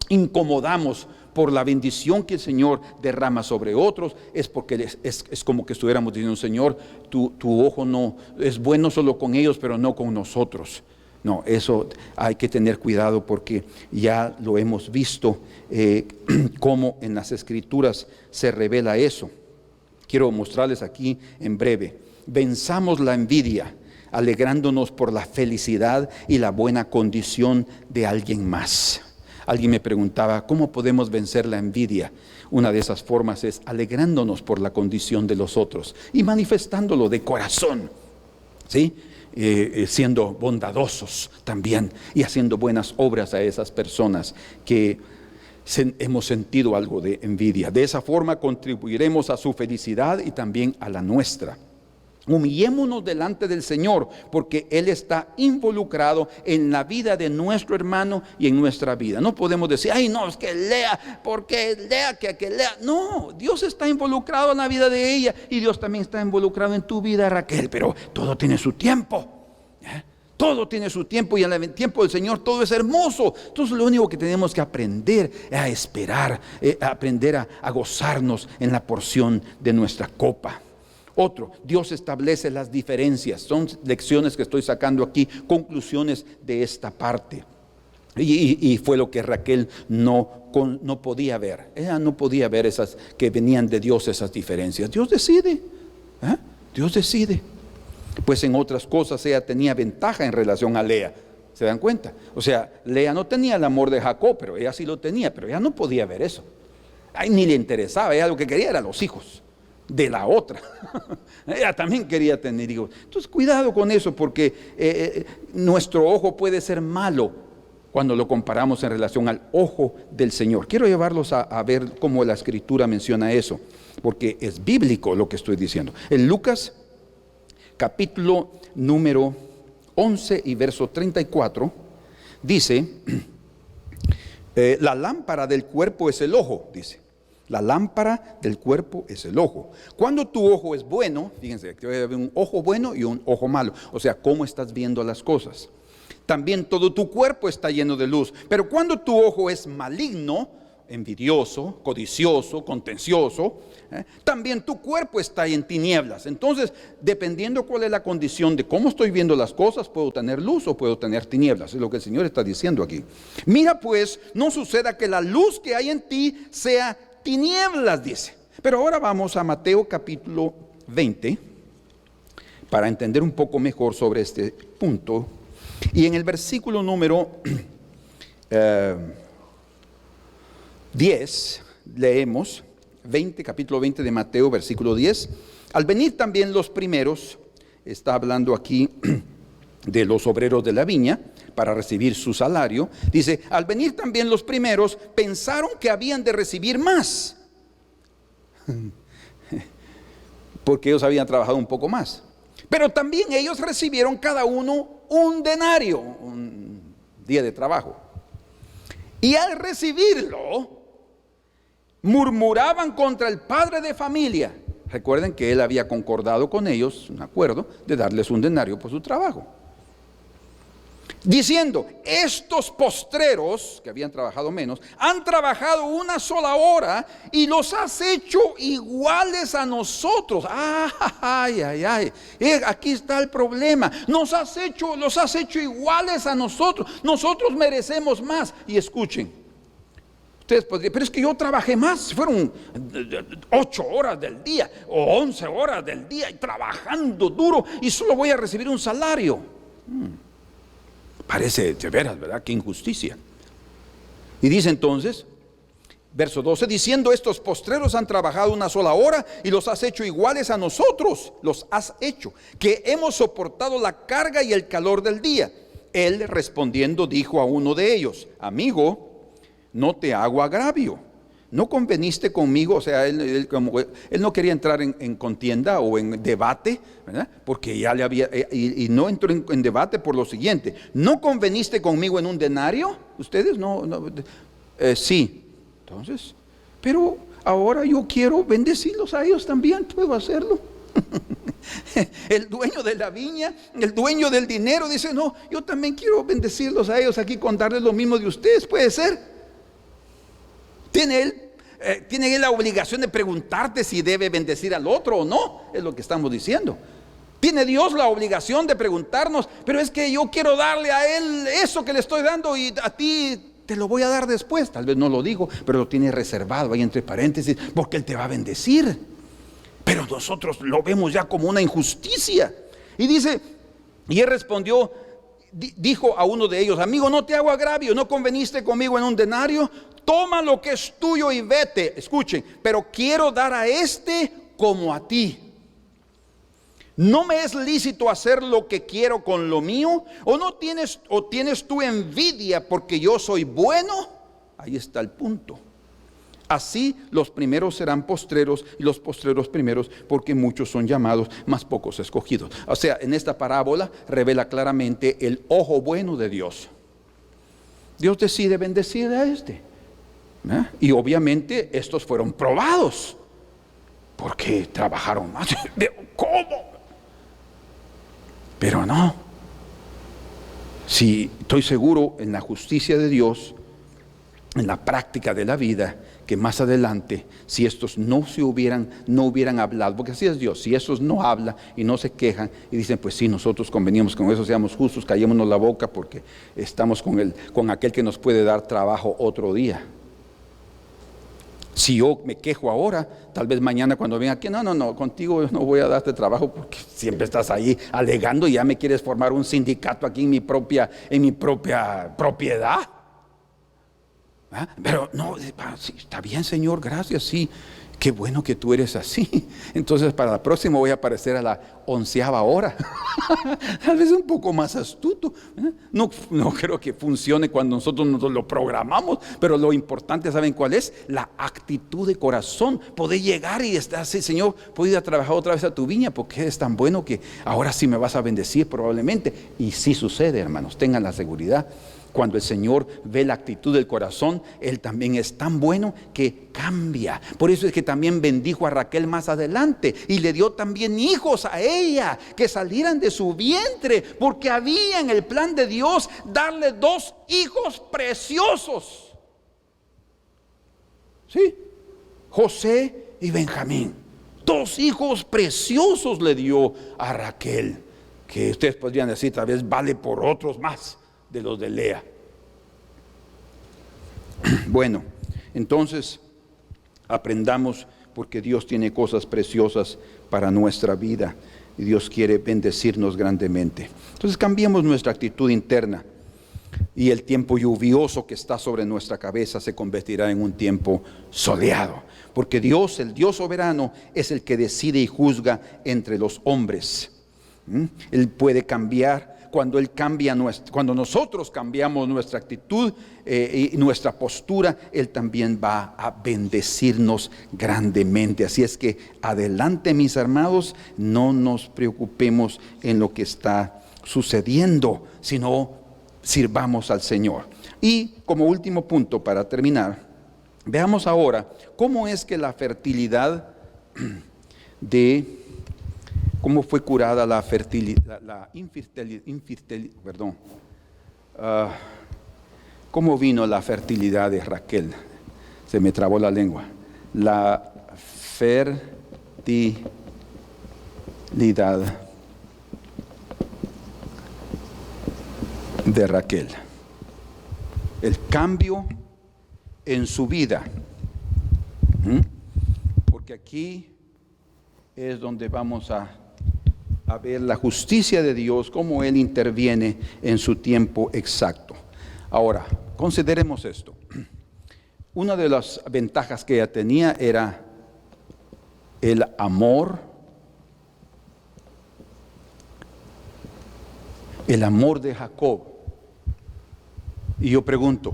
[SPEAKER 1] incomodamos por la bendición que el Señor derrama sobre otros, es porque es como que estuviéramos diciendo: Señor, tu ojo no es bueno solo con ellos, pero no con nosotros. No, eso hay que tener cuidado, porque ya lo hemos visto cómo en las Escrituras se revela eso. Quiero mostrarles aquí en breve. Venzamos la envidia, alegrándonos por la felicidad y la buena condición de alguien más. Alguien me preguntaba: ¿cómo podemos vencer la envidia? Una de esas formas es alegrándonos por la condición de los otros y manifestándolo de corazón, ¿sí? Siendo bondadosos también y haciendo buenas obras a esas personas que hemos sentido algo de envidia. De esa forma contribuiremos a su felicidad y también a la nuestra. Humillémonos delante del Señor, porque Él está involucrado en la vida de nuestro hermano y en nuestra vida. No podemos decir: ay, no, es que lea, porque lea, que lea. No, Dios está involucrado en la vida de ella y Dios también está involucrado en tu vida, Raquel. Pero todo tiene su tiempo. Todo tiene su tiempo, y en el tiempo del Señor todo es hermoso. Entonces lo único que tenemos que aprender es a esperar, aprender a gozarnos en la porción de nuestra copa. Otro, Dios establece las diferencias. Son lecciones que estoy sacando aquí, conclusiones de esta parte. Y fue lo que Raquel no podía ver. Ella no podía ver esas que venían de Dios, esas diferencias. Dios decide. Dios decide. Pues en otras cosas ella tenía ventaja en relación a Lea. ¿Se dan cuenta? O sea, Lea no tenía el amor de Jacob, pero ella sí lo tenía, pero ella no podía ver eso. Ni le interesaba, ella lo que quería eran los hijos de la otra. Ella también quería tener hijos. Entonces cuidado con eso, porque nuestro ojo puede ser malo cuando lo comparamos en relación al ojo del Señor. Quiero llevarlos a ver cómo la Escritura menciona eso, porque es bíblico lo que estoy diciendo. En Lucas capítulo número 11 y verso 34 dice: la lámpara del cuerpo es el ojo, dice. La lámpara del cuerpo es el ojo. Cuando tu ojo es bueno, fíjense, que hay un ojo bueno y un ojo malo. O sea, cómo estás viendo las cosas. También todo tu cuerpo está lleno de luz. Pero cuando tu ojo es maligno, envidioso, codicioso, contencioso, también tu cuerpo está en tinieblas. Entonces, dependiendo cuál es la condición de cómo estoy viendo las cosas, puedo tener luz o puedo tener tinieblas. Es lo que el Señor está diciendo aquí. Mira pues, no suceda que la luz que hay en ti sea tinieblas, dice. Pero ahora vamos a Mateo capítulo 20 para entender un poco mejor sobre este punto. Y en el versículo número 10 leemos, capítulo 20 de Mateo, versículo 10. Al venir también los primeros, está hablando aquí de los obreros de la viña, para recibir su salario. Dice: al venir también los primeros, pensaron que habían de recibir más, porque ellos habían trabajado un poco más. Pero también ellos recibieron cada uno un denario, un día de trabajo. Y al recibirlo, murmuraban contra el padre de familia. Recuerden que él había concordado con ellos un acuerdo de darles un denario por su trabajo, diciendo: estos postreros, que habían trabajado menos, han trabajado una sola hora y los has hecho iguales a nosotros. Aquí está el problema. Los has hecho iguales a nosotros. Nosotros merecemos más. Y escuchen, ustedes podrían: pero es que yo trabajé más. Fueron 8 horas del día o 11 horas del día y trabajando duro, y solo voy a recibir un salario. Parece de veras, ¿verdad? Qué injusticia. Y dice entonces, verso 12, diciendo: estos postreros han trabajado una sola hora y los has hecho iguales a nosotros. Los has hecho, que hemos soportado la carga y el calor del día. Él respondiendo dijo a uno de ellos: amigo, no te hago agravio. ¿No conveniste conmigo? O sea, él no quería entrar en contienda o en debate, ¿verdad? Porque ya le había, y no entró en debate por lo siguiente: ¿no conveniste conmigo en un denario? ¿Ustedes no? Sí. Entonces, pero ahora yo quiero bendecirlos a ellos también, ¿puedo hacerlo? El dueño de la viña, el dueño del dinero dice: no, yo también quiero bendecirlos a ellos aquí con darles lo mismo de ustedes, ¿puede ser? ¿Tiene él la obligación de preguntarte si debe bendecir al otro o no? Es lo que estamos diciendo. ¿Tiene Dios la obligación de preguntarnos: pero es que yo quiero darle a él eso que le estoy dando y a ti te lo voy a dar después? Tal vez no lo digo, pero lo tiene reservado ahí entre paréntesis, porque él te va a bendecir. Pero nosotros lo vemos ya como una injusticia. Y dice: y él respondió, dijo a uno de ellos: amigo, no te hago agravio, ¿no conveniste conmigo en un denario? Toma lo que es tuyo y vete. Escuchen, pero quiero dar a este como a ti. ¿No me es lícito hacer lo que quiero con lo mío? ¿O tienes tú envidia porque yo soy bueno? Ahí está el punto. Así los primeros serán postreros y los postreros primeros, porque muchos son llamados, mas pocos escogidos. O sea, en esta parábola revela claramente el ojo bueno de Dios. Dios decide bendecir a este. Y obviamente estos fueron probados porque trabajaron más. ¿Cómo? Pero no. Si estoy seguro, en la justicia de Dios, en la práctica de la vida, que más adelante, si estos no hubieran hablado, porque así es Dios, si estos no hablan y no se quejan y dicen, pues sí, nosotros convenimos con eso, seamos justos, callémonos la boca porque estamos con aquel que nos puede dar trabajo otro día. Si yo me quejo ahora, tal vez mañana cuando venga aquí, no, contigo no voy a darte trabajo porque siempre estás ahí alegando y ya me quieres formar un sindicato aquí en mi propia propiedad. ¿Ah? Pero no, sí, está bien, Señor, gracias, sí, qué bueno que tú eres así. Entonces para la próxima voy a aparecer a la 11ª hora. Tal vez un poco más astuto. No creo que funcione cuando nosotros nos lo programamos, pero lo importante, ¿saben cuál es? La actitud de corazón. Poder llegar y estar así, Señor, puedo ir a trabajar otra vez a tu viña porque eres tan bueno que ahora sí me vas a bendecir probablemente. Y sí sucede, hermanos, tengan la seguridad. Cuando el Señor ve la actitud del corazón, Él también es tan bueno que cambia. Por eso es que también bendijo a Raquel más adelante y le dio también hijos a ella que salieran de su vientre, porque había en el plan de Dios darle 2 hijos preciosos. ¿Sí? José y Benjamín. 2 hijos preciosos le dio a Raquel, que ustedes podrían decir tal vez vale por otros más de los de Lea. Bueno, entonces aprendamos, porque Dios tiene cosas preciosas para nuestra vida y Dios quiere bendecirnos grandemente. Entonces cambiemos nuestra actitud interna y el tiempo lluvioso que está sobre nuestra cabeza se convertirá en un tiempo soleado, porque Dios, el Dios soberano, es el que decide y juzga entre los hombres. Él puede cambiar. Cuando nosotros cambiamos nuestra actitud y nuestra postura, Él también va a bendecirnos grandemente. Así es que adelante, mis hermanos, no nos preocupemos en lo que está sucediendo, sino sirvamos al Señor. Y como último punto para terminar, veamos ahora cómo es que la fertilidad cómo fue curada la infertilidad, cómo vino la fertilidad de Raquel. Se me trabó la lengua. La fertilidad de Raquel. El cambio en su vida. Porque aquí es donde vamos a ver la justicia de Dios, cómo Él interviene en su tiempo exacto. Ahora, consideremos esto. Una de las ventajas que ella tenía era el amor de Jacob. Y yo pregunto,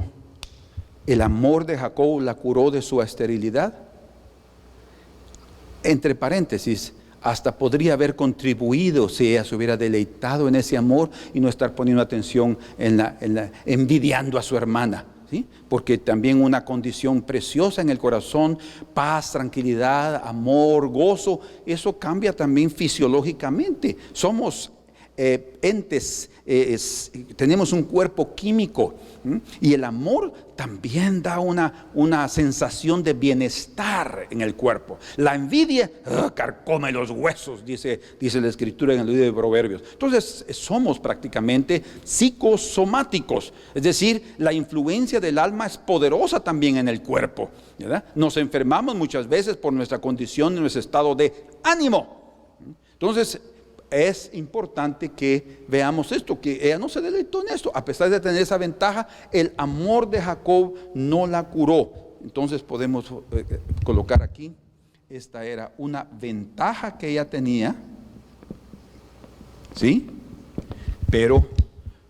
[SPEAKER 1] ¿el amor de Jacob la curó de su esterilidad? Entre paréntesis, hasta podría haber contribuido si ella se hubiera deleitado en ese amor y no estar poniendo atención envidiando a su hermana, ¿sí? Porque también una condición preciosa en el corazón, paz, tranquilidad, amor, gozo, eso cambia también fisiológicamente. Somos entes, tenemos un cuerpo químico, y el amor también da una sensación de bienestar en el cuerpo. La envidia carcome los huesos, dice la escritura en el libro de Proverbios. Entonces somos prácticamente psicosomáticos, es decir, la influencia del alma es poderosa también en el cuerpo, ¿verdad? Nos enfermamos muchas veces por nuestra condición, nuestro estado de ánimo. Entonces es importante que veamos esto, que ella no se deleitó en esto, a pesar de tener esa ventaja, el amor de Jacob no la curó. Entonces podemos colocar aquí, esta era una ventaja que ella tenía, ¿sí? Pero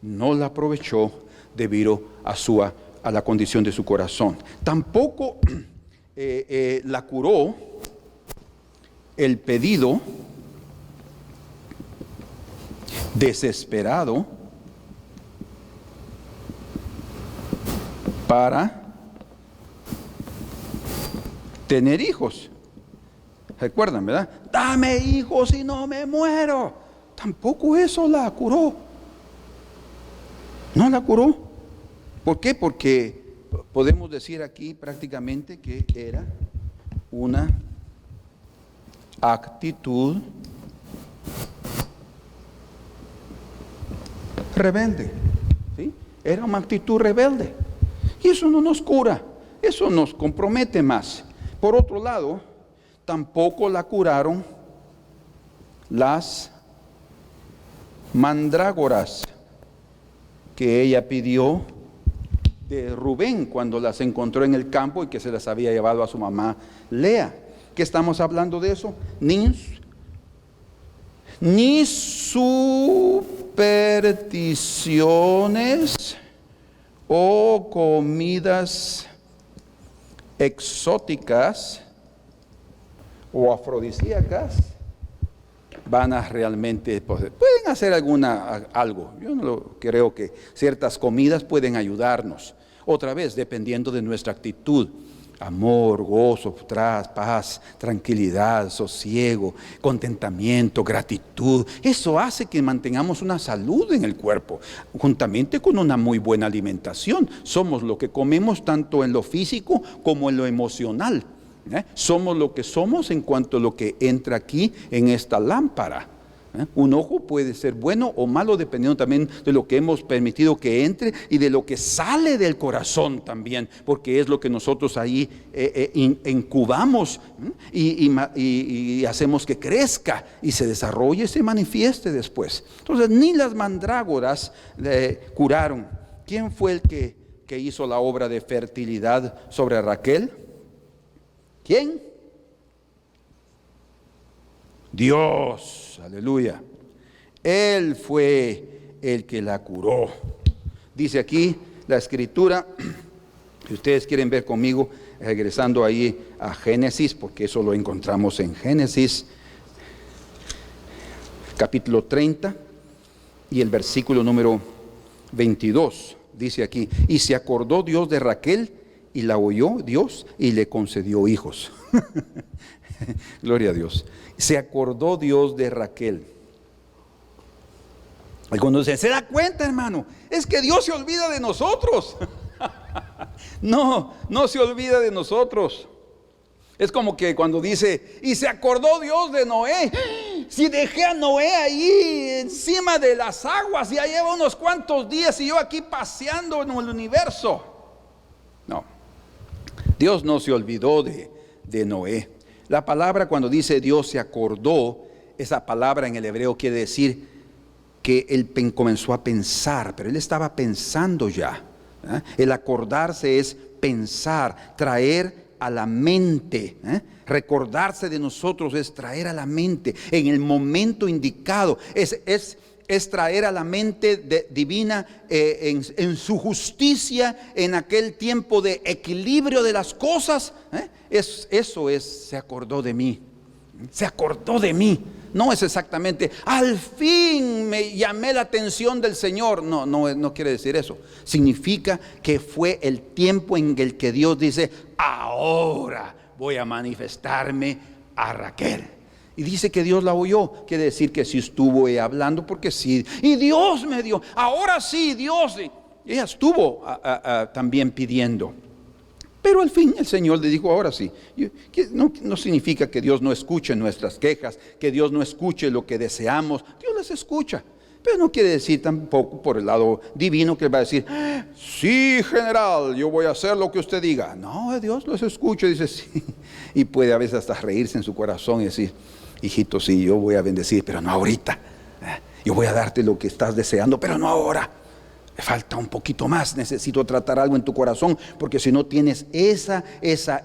[SPEAKER 1] no la aprovechó debido a la condición de su corazón. Tampoco la curó el pedido desesperado para tener hijos. ¿Recuerdan, verdad? Dame hijos y no me muero. Tampoco eso la curó. No la curó. ¿Por qué? Porque podemos decir aquí prácticamente que era una actitud rebelde, ¿sí? Era una actitud rebelde. Y eso no nos cura, eso nos compromete más. Por otro lado, tampoco la curaron las mandrágoras que ella pidió de Rubén cuando las encontró en el campo y que se las había llevado a su mamá Lea. ¿Qué estamos hablando de eso? Ni supersticiones o comidas exóticas o afrodisíacas van a realmente, pueden hacer algo. Yo no creo que ciertas comidas pueden ayudarnos. Otra vez, dependiendo de nuestra actitud. Amor, gozo, paz, tranquilidad, sosiego, contentamiento, gratitud. Eso hace que mantengamos una salud en el cuerpo, juntamente con una muy buena alimentación. Somos lo que comemos tanto en lo físico como en lo emocional. Somos lo que somos en cuanto a lo que entra aquí en esta lámpara. Un ojo puede ser bueno o malo dependiendo también de lo que hemos permitido que entre y de lo que sale del corazón también, porque es lo que nosotros ahí incubamos y hacemos que crezca y se desarrolle y se manifieste después. Entonces ni las mandrágoras curaron. ¿Quién fue el que hizo la obra de fertilidad sobre Raquel? ¿Quién? Dios, aleluya. Él fue el que la curó. Dice aquí la escritura, si ustedes quieren ver conmigo, regresando ahí a Génesis, porque eso lo encontramos en Génesis, capítulo 30 y el versículo número 22. Dice aquí, y se acordó Dios de Raquel y la oyó Dios y le concedió hijos. Gloria a Dios. Se acordó Dios de Raquel. Algunos dicen, ¿se da cuenta, hermano? Es que Dios se olvida de nosotros. No se olvida de nosotros. Es como que cuando dice, y se acordó Dios de Noé. Si dejé a Noé ahí encima de las aguas, ya lleva unos cuantos días y yo aquí paseando en el universo. No, Dios no se olvidó de Noé. La palabra cuando dice Dios se acordó, esa palabra en el hebreo quiere decir que él comenzó a pensar, pero él estaba pensando ya. El acordarse es pensar, traer a la mente. Recordarse de nosotros es traer a la mente en el momento indicado. Es traer a la mente divina en su justicia, en aquel tiempo de equilibrio de las cosas. Se acordó de mí. Se acordó de mí. No es exactamente, al fin me llamé la atención del Señor. No quiere decir eso. Significa que fue el tiempo en el que Dios dice, ahora voy a manifestarme a Raquel. Y dice que Dios la oyó. Quiere decir que sí estuvo hablando, porque sí. Y Dios me dio. Ahora sí, Dios. Ella estuvo también pidiendo. Pero al fin el Señor le dijo, ahora sí. No significa que Dios no escuche nuestras quejas, que Dios no escuche lo que deseamos. Dios las escucha. Pero no quiere decir tampoco por el lado divino que va a decir, sí, general, yo voy a hacer lo que usted diga. No, Dios los escucha y dice sí. Y puede a veces hasta reírse en su corazón y decir, hijito, sí, yo voy a bendecir, pero no ahorita. Yo voy a darte lo que estás deseando, pero no ahora. Me falta un poquito más, necesito tratar algo en tu corazón, porque si no tienes esa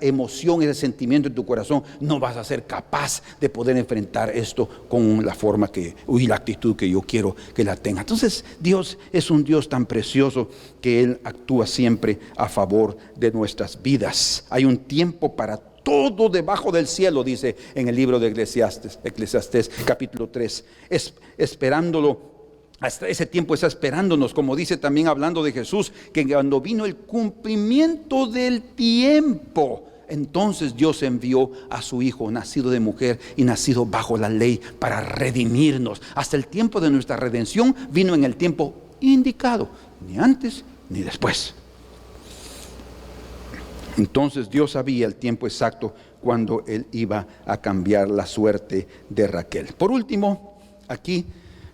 [SPEAKER 1] emoción, ese sentimiento en tu corazón, no vas a ser capaz de poder enfrentar esto con la forma y la actitud que yo quiero que la tenga. Entonces Dios es un Dios tan precioso que Él actúa siempre a favor de nuestras vidas. Hay un tiempo para todo debajo del cielo, dice en el libro de Eclesiastés capítulo 3, esperándolo. Hasta ese tiempo está esperándonos, como dice también hablando de Jesús, que cuando vino el cumplimiento del tiempo, entonces Dios envió a su Hijo, nacido de mujer y nacido bajo la ley, para redimirnos. Hasta el tiempo de nuestra redención vino en el tiempo indicado, ni antes ni después. Entonces Dios sabía el tiempo exacto cuando Él iba a cambiar la suerte de Raquel. Por último, aquí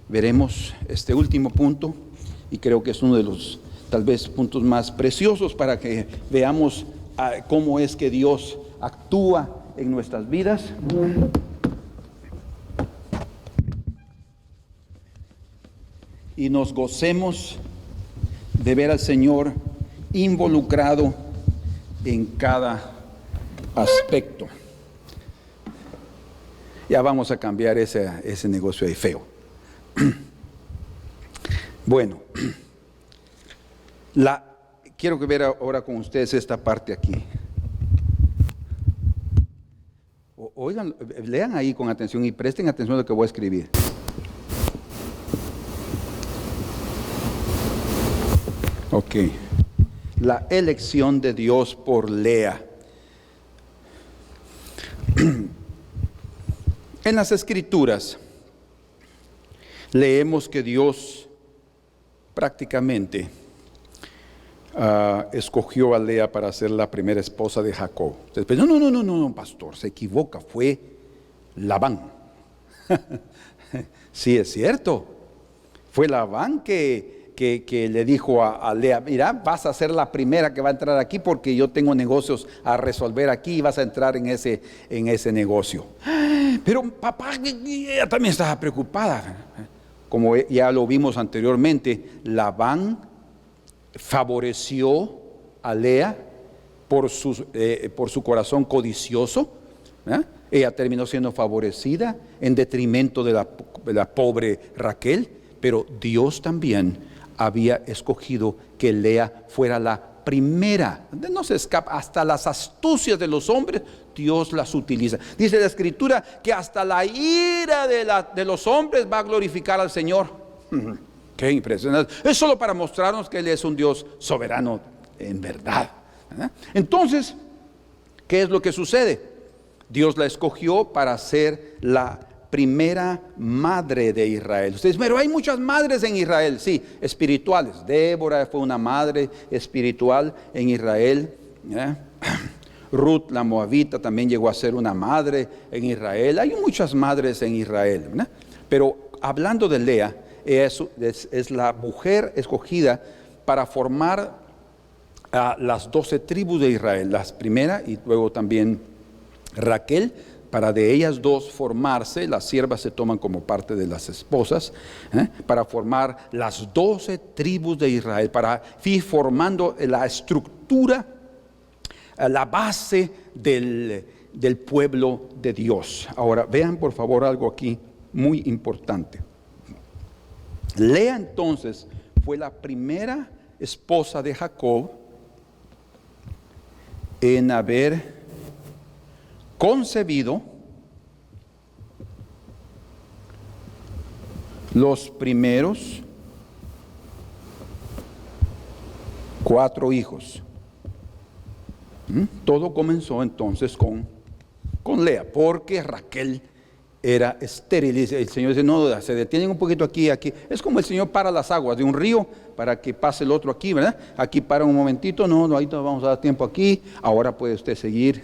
[SPEAKER 1] veremos este último punto, y creo que es uno de los tal vez puntos más preciosos para que veamos cómo es que Dios actúa en nuestras vidas. Y nos gocemos de ver al Señor involucrado en cada aspecto. Ya vamos a cambiar ese negocio ahí feo. Bueno, quiero que ver ahora con ustedes esta parte aquí. Oigan, lean ahí con atención y presten atención a lo que voy a escribir. Ok. La elección de Dios por Lea. En las Escrituras leemos que Dios prácticamente escogió a Lea para ser la primera esposa de Jacob. Después, no, pastor, se equivoca, fue Labán. Sí, es cierto, fue Labán que le dijo a Lea: mira, vas a ser la primera que va a entrar aquí porque yo tengo negocios a resolver aquí y vas a entrar en ese negocio. Pero papá, ella también estaba preocupada. Como ya lo vimos anteriormente, Labán favoreció a Lea por su corazón codicioso. Ella terminó siendo favorecida en detrimento de la pobre Raquel, pero Dios también había escogido que Lea fuera la primera. No se escapa, hasta las astucias de los hombres Dios las utiliza. Dice la Escritura que hasta la ira de los hombres va a glorificar al Señor. Qué impresionante. Es solo para mostrarnos que Él es un Dios soberano en verdad. Entonces, ¿qué es lo que sucede? Dios la escogió para ser la primera madre de Israel. Ustedes, pero hay muchas madres en Israel, sí, espirituales. Débora fue una madre espiritual en Israel. Ruth la moabita también llegó a ser una madre en Israel. Hay muchas madres en Israel, ¿no? Pero hablando de Lea, es la mujer escogida para formar las 12 tribus de Israel, las primeras, y luego también Raquel. Para de ellas dos formarse, las siervas se toman como parte de las esposas, para formar las 12 tribus de Israel, para ir formando la estructura, la base del pueblo de Dios. Ahora, vean por favor algo aquí muy importante. Lea entonces fue la primera esposa de Jacob en haber concebido los primeros 4 hijos. Todo comenzó entonces con Lea, porque Raquel era estéril. El Señor dice: no, se detienen un poquito aquí. Es como el Señor para las aguas de un río para que pase el otro aquí, ¿verdad? Aquí para un momentito, no, ahí no vamos a dar tiempo aquí, ahora puede usted seguir.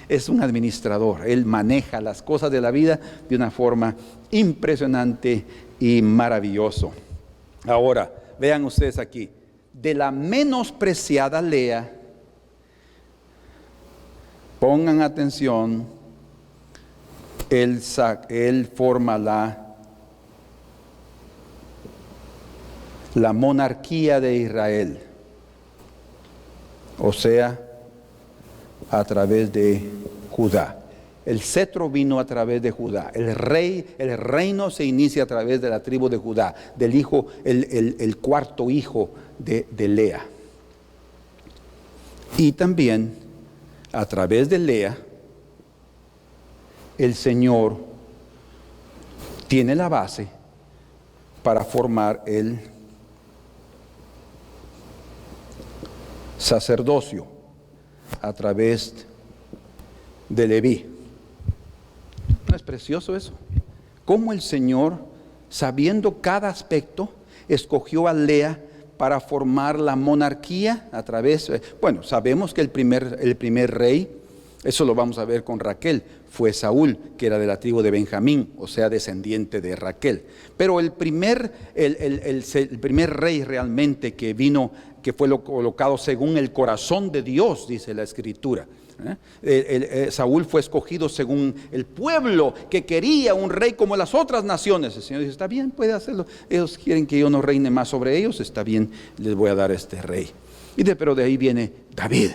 [SPEAKER 1] Es un administrador, Él maneja las cosas de la vida de una forma impresionante y maravilloso. Ahora, vean ustedes aquí, de la menospreciada Lea, pongan atención, Él forma la monarquía de Israel, o sea, a través de Judá. El cetro vino a través de Judá. El reino se inicia a través de la tribu de Judá, del hijo, el cuarto hijo de Lea. Y también a través de Lea, el Señor tiene la base para formar el sacerdocio a través de Leví. ¿No es precioso eso? Cómo el Señor, sabiendo cada aspecto, escogió a Lea para formar la monarquía a través, bueno, sabemos que el primer rey, eso lo vamos a ver con Raquel, fue Saúl, que era de la tribu de Benjamín, o sea, descendiente de Raquel. Pero el primer rey realmente que vino, que fue colocado según el corazón de Dios, dice la Escritura. Saúl fue escogido según el pueblo que quería un rey como las otras naciones. El Señor dice, está bien, puede hacerlo. Ellos quieren que yo no reine más sobre ellos, está bien, les voy a dar este rey. Pero de ahí viene David.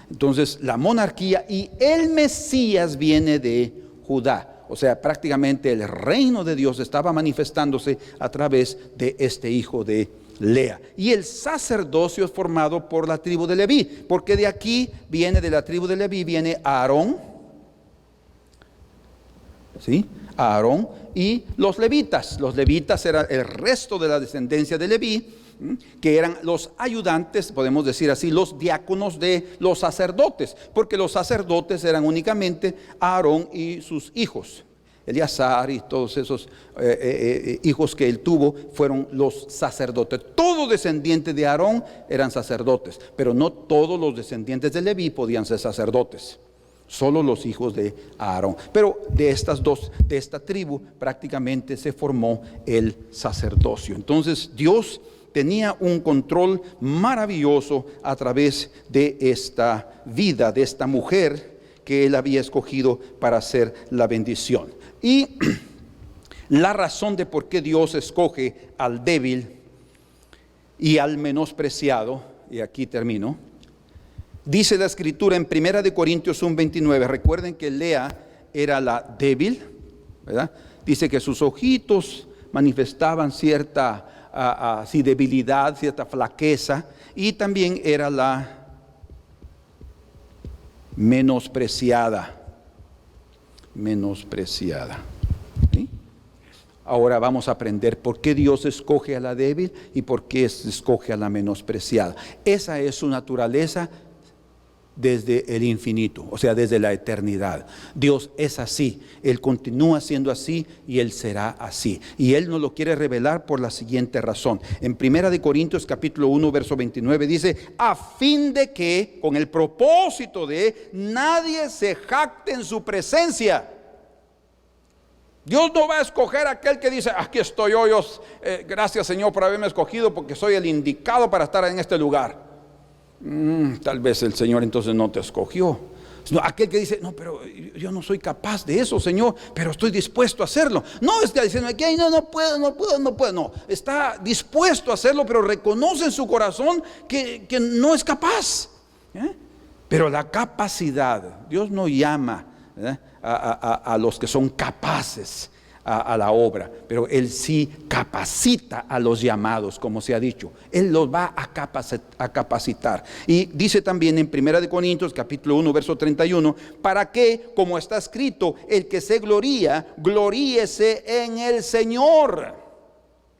[SPEAKER 1] Entonces la monarquía y el Mesías viene de Judá. O sea, prácticamente el reino de Dios estaba manifestándose a través de este hijo de Lea. Y el sacerdocio es formado por la tribu de Leví, porque de aquí viene, de la tribu de Leví, viene Aarón, ¿sí? Aarón y los levitas. Los levitas eran el resto de la descendencia de Leví, que eran los ayudantes, podemos decir así, los diáconos de los sacerdotes, porque los sacerdotes eran únicamente Aarón y sus hijos. Eleazar y todos esos hijos que él tuvo fueron los sacerdotes. Todo descendiente de Aarón eran sacerdotes, pero no todos los descendientes de Leví podían ser sacerdotes. Solo los hijos de Aarón. Pero de esta tribu prácticamente se formó el sacerdocio. Entonces Dios tenía un control maravilloso a través de esta vida, de esta mujer que él había escogido para hacer la bendición. Y la razón de por qué Dios escoge al débil y al menospreciado, y aquí termino, dice la Escritura en 1 Corintios 1:29, recuerden que Lea era la débil, ¿verdad? Dice que sus ojitos manifestaban cierta así debilidad, cierta flaqueza, y también era la menospreciada. ¿Sí? Ahora vamos a aprender por qué Dios escoge a la débil y por qué escoge a la menospreciada. Esa es su naturaleza desde el infinito, o sea, desde la eternidad. Dios es así, Él continúa siendo así y Él será así. Y Él nos lo quiere revelar por la siguiente razón. En 1 Corintios capítulo 1 verso 29 dice, a fin de que, con el propósito de nadie se jacte en su presencia. Dios no va a escoger a aquel que dice, aquí estoy yo, gracias Señor por haberme escogido porque soy el indicado para estar en este lugar. Tal vez el Señor entonces no te escogió. No, aquel que dice, no, pero yo no soy capaz de eso, Señor, pero estoy dispuesto a hacerlo. No está diciendo que no puedo. No, está dispuesto a hacerlo, pero reconoce en su corazón que no es capaz. Pero la capacidad, Dios no llama a los que son capaces a la obra, pero Él sí capacita a los llamados, como se ha dicho. Él los va a capacitar. Y dice también en 1 Corintios capítulo 1 verso 31, para que, como está escrito, el que se gloría, gloríese en el Señor.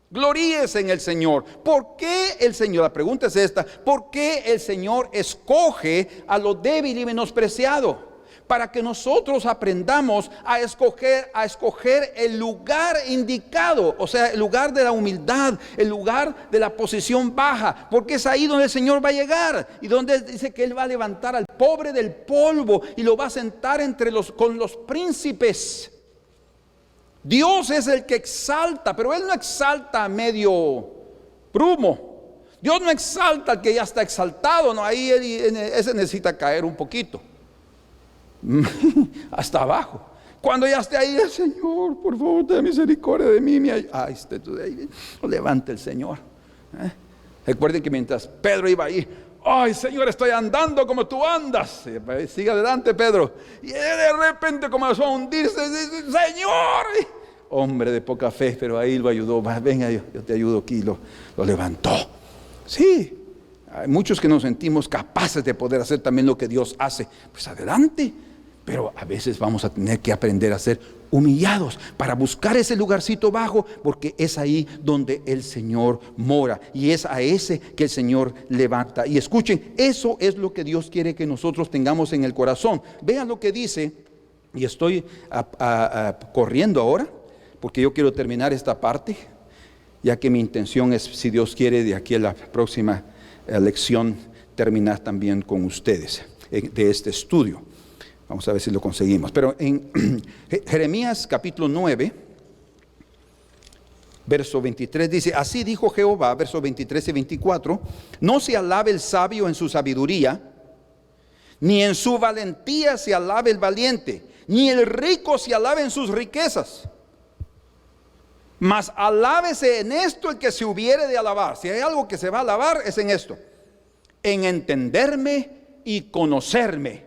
[SPEAKER 1] Gloríese en el Señor. ¿Por qué el Señor? La pregunta es esta: ¿por qué el Señor escoge a lo débil y menospreciado? Para que nosotros aprendamos a escoger el lugar indicado, o sea, el lugar de la humildad, el lugar de la posición baja, porque es ahí donde el Señor va a llegar y donde dice que Él va a levantar al pobre del polvo y lo va a sentar con los príncipes. Dios es el que exalta, pero Él no exalta a medio prumo. Dios no exalta al que ya está exaltado, no, ahí ese necesita caer un poquito. Hasta abajo. Cuando ya esté ahí, Señor, por favor, ten misericordia de mí. Levante el Señor. Recuerden que mientras Pedro iba ahí, ay, Señor, estoy andando como tú andas. Sigue adelante, Pedro. Y de repente comenzó a hundirse. Señor, hombre de poca fe, pero ahí lo ayudó. Venga, yo te ayudo aquí. Lo levantó. Sí, hay muchos que nos sentimos capaces de poder hacer también lo que Dios hace. Pues adelante. Pero a veces vamos a tener que aprender a ser humillados para buscar ese lugarcito bajo, porque es ahí donde el Señor mora y es a ese que el Señor levanta. Y escuchen, eso es lo que Dios quiere que nosotros tengamos en el corazón. Vean lo que dice, y estoy corriendo ahora porque yo quiero terminar esta parte. ya que mi intención es, si Dios quiere, de aquí a la próxima lección, terminar también con ustedes de este estudio. Vamos a ver si lo conseguimos. Pero en Jeremías capítulo 9, verso 23 dice: así dijo Jehová, versos 23 y 24, no se alabe el sabio en su sabiduría, ni en su valentía se alabe el valiente, ni el rico se alabe en sus riquezas. Mas alábese en esto el que se hubiere de alabar. Si hay algo que se va a alabar, es en esto: en entenderme y conocerme.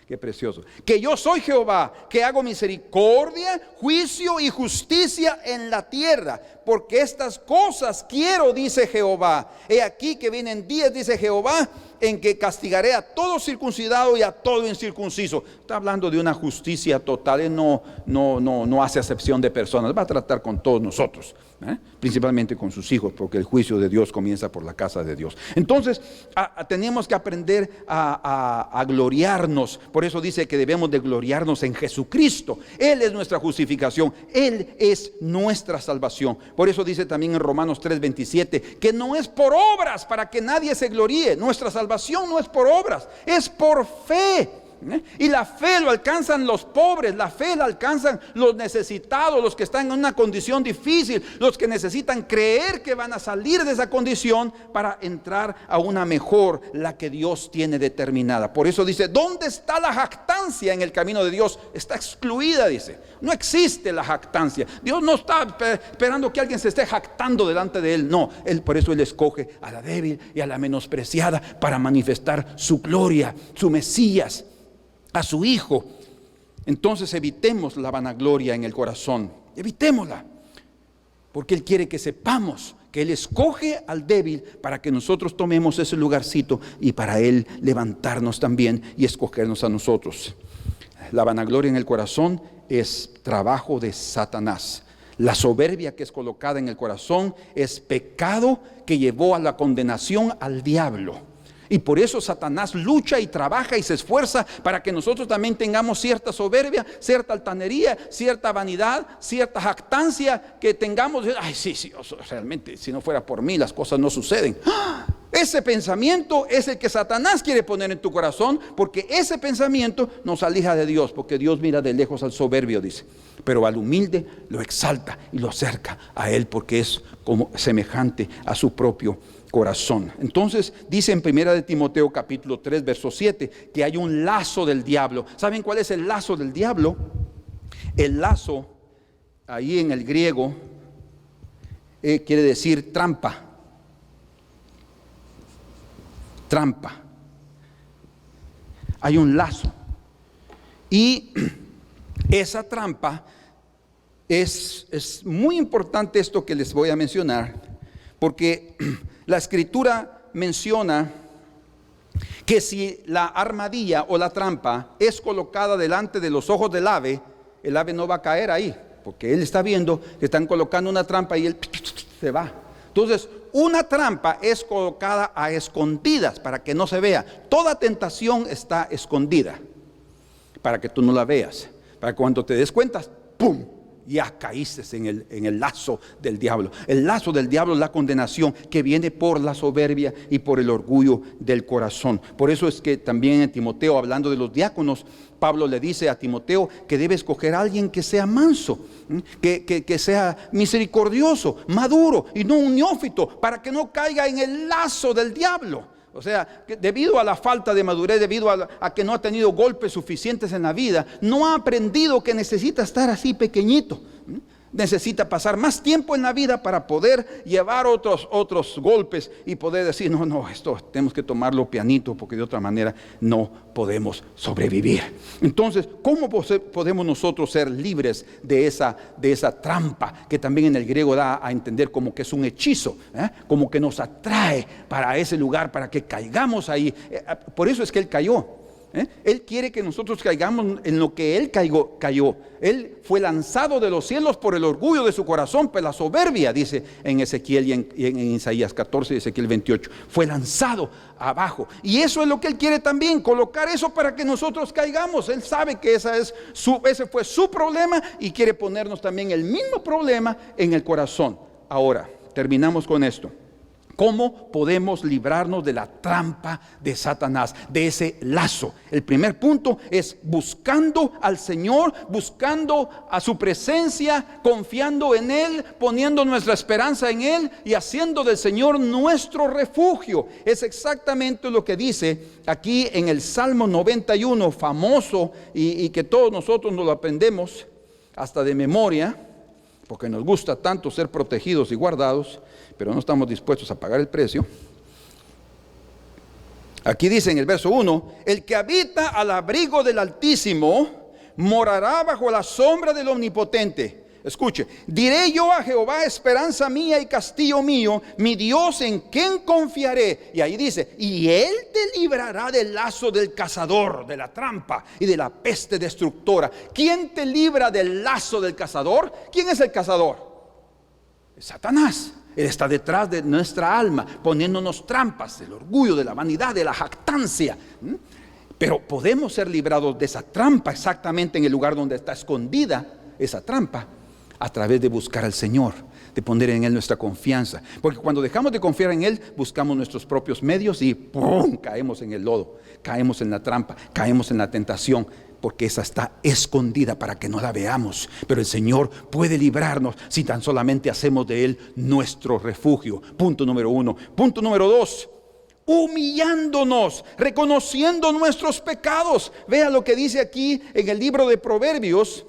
[SPEAKER 1] Qué precioso. Que yo soy Jehová, que hago misericordia, juicio y justicia en la tierra. Porque estas cosas quiero, dice Jehová. He aquí que vienen días, dice Jehová, en que castigaré a todo circuncidado y a todo incircunciso. Está hablando de una justicia total. Él no hace acepción de personas. Va a tratar con todos nosotros, principalmente con sus hijos, porque el juicio de Dios comienza por la casa de Dios. Entonces tenemos que aprender a gloriarnos. Por eso dice que debemos de gloriarnos en Jesucristo. Él es nuestra justificación, Él es nuestra salvación. Por eso dice también en Romanos 3:27 que no es por obras para que nadie se gloríe. Nuestra salvación no es por obras, es por fe. Y la fe lo alcanzan los pobres, la fe la alcanzan los necesitados, los que están en una condición difícil, los que necesitan creer que van a salir de esa condición para entrar a una mejor, la que Dios tiene determinada. Por eso dice: ¿dónde está la jactancia en el camino de Dios? Está excluida, dice. No existe la jactancia. Dios no está esperando que alguien se esté jactando delante de Él. No, por eso Él escoge a la débil y a la menospreciada para manifestar su gloria, su Mesías, a su Hijo. Entonces evitemos la vanagloria en el corazón, evitémosla, porque Él quiere que sepamos que Él escoge al débil para que nosotros tomemos ese lugarcito y para Él levantarnos también y escogernos a nosotros. La vanagloria en el corazón es trabajo de Satanás. La soberbia que es colocada en el corazón es pecado que llevó a la condenación al diablo. Y por eso Satanás lucha y trabaja y se esfuerza para que nosotros también tengamos cierta soberbia, cierta altanería, cierta vanidad, cierta jactancia, que tengamos: ay, sí, realmente si no fuera por mí las cosas no suceden. Ese pensamiento es el que Satanás quiere poner en tu corazón, porque ese pensamiento nos aleja de Dios, porque Dios mira de lejos al soberbio, dice, pero al humilde lo exalta y lo acerca a Él, porque es como semejante a su propio corazón. Entonces dice en 1 de Timoteo capítulo 3 verso 7 que hay un lazo del diablo. ¿Saben cuál es el lazo del diablo? El lazo, ahí en el griego, quiere decir trampa. Trampa. Hay un lazo. Y esa trampa es muy importante, esto que les voy a mencionar, porque la Escritura menciona que si la armadilla o la trampa es colocada delante de los ojos del ave, el ave no va a caer ahí, porque él está viendo que están colocando una trampa y él se va. Entonces, una trampa es colocada a escondidas para que no se vea. Toda tentación está escondida para que tú no la veas, para que cuando te des cuenta, ¡pum!, ya caíste en el lazo del diablo. El lazo del diablo es la condenación que viene por la soberbia y por el orgullo del corazón. Por eso es que también en Timoteo, hablando de los diáconos, Pablo le dice a Timoteo que debe escoger a alguien que sea manso, que sea misericordioso, maduro y no un neófito, para que no caiga en el lazo del diablo. O sea, que debido a la falta de madurez, debido a que no ha tenido golpes suficientes en la vida, no ha aprendido que necesita estar así pequeñito. Necesita pasar más tiempo en la vida para poder llevar otros golpes y poder decir: no, esto tenemos que tomarlo pianito, porque de otra manera no podemos sobrevivir. Entonces, ¿cómo podemos nosotros ser libres de esa trampa, que también en el griego da a entender como que es un hechizo, como que nos atrae para ese lugar, para que caigamos ahí? Por eso es que él cayó. Él quiere que nosotros caigamos en lo que Él cayó. Él fue lanzado de los cielos por el orgullo de su corazón, pues la soberbia, dice en Ezequiel y en Isaías 14 y Ezequiel 28, fue lanzado abajo. Y eso es lo que Él quiere también, colocar eso para que nosotros caigamos. Él sabe que ese fue su problema y quiere ponernos también el mismo problema en el corazón. ahora, terminamos con esto. ¿Cómo podemos librarnos de la trampa de Satanás, de ese lazo? El primer punto es buscando al Señor, buscando a su presencia, confiando en Él, poniendo nuestra esperanza en Él y haciendo del Señor nuestro refugio. Es exactamente lo que dice aquí en el Salmo 91, famoso y que todos nosotros nos lo aprendemos hasta de memoria, porque nos gusta tanto ser protegidos y guardados, pero no estamos dispuestos a pagar el precio. Aquí dice en el verso 1: el que habita al abrigo del Altísimo morará bajo la sombra del Omnipotente. Escuche: diré yo a Jehová, esperanza mía y castillo mío, mi Dios en quien confiaré. Y ahí dice: y Él te librará del lazo del cazador, de la trampa y de la peste destructora. ¿Quién te libra del lazo del cazador? ¿Quién es el cazador? Es Satanás. Él está detrás de nuestra alma, poniéndonos trampas, del orgullo, de la vanidad, de la jactancia. Pero podemos ser librados de esa trampa exactamente en el lugar donde está escondida esa trampa, a través de buscar al Señor, de poner en Él nuestra confianza. Porque cuando dejamos de confiar en Él, buscamos nuestros propios medios y ¡pum!, caemos en el lodo, caemos en la trampa, caemos en la tentación, porque esa está escondida para que no la veamos. Pero el Señor puede librarnos si tan solamente hacemos de Él nuestro refugio. Punto número 1. Punto número 2: humillándonos, reconociendo nuestros pecados. Vea lo que dice aquí en el libro de Proverbios,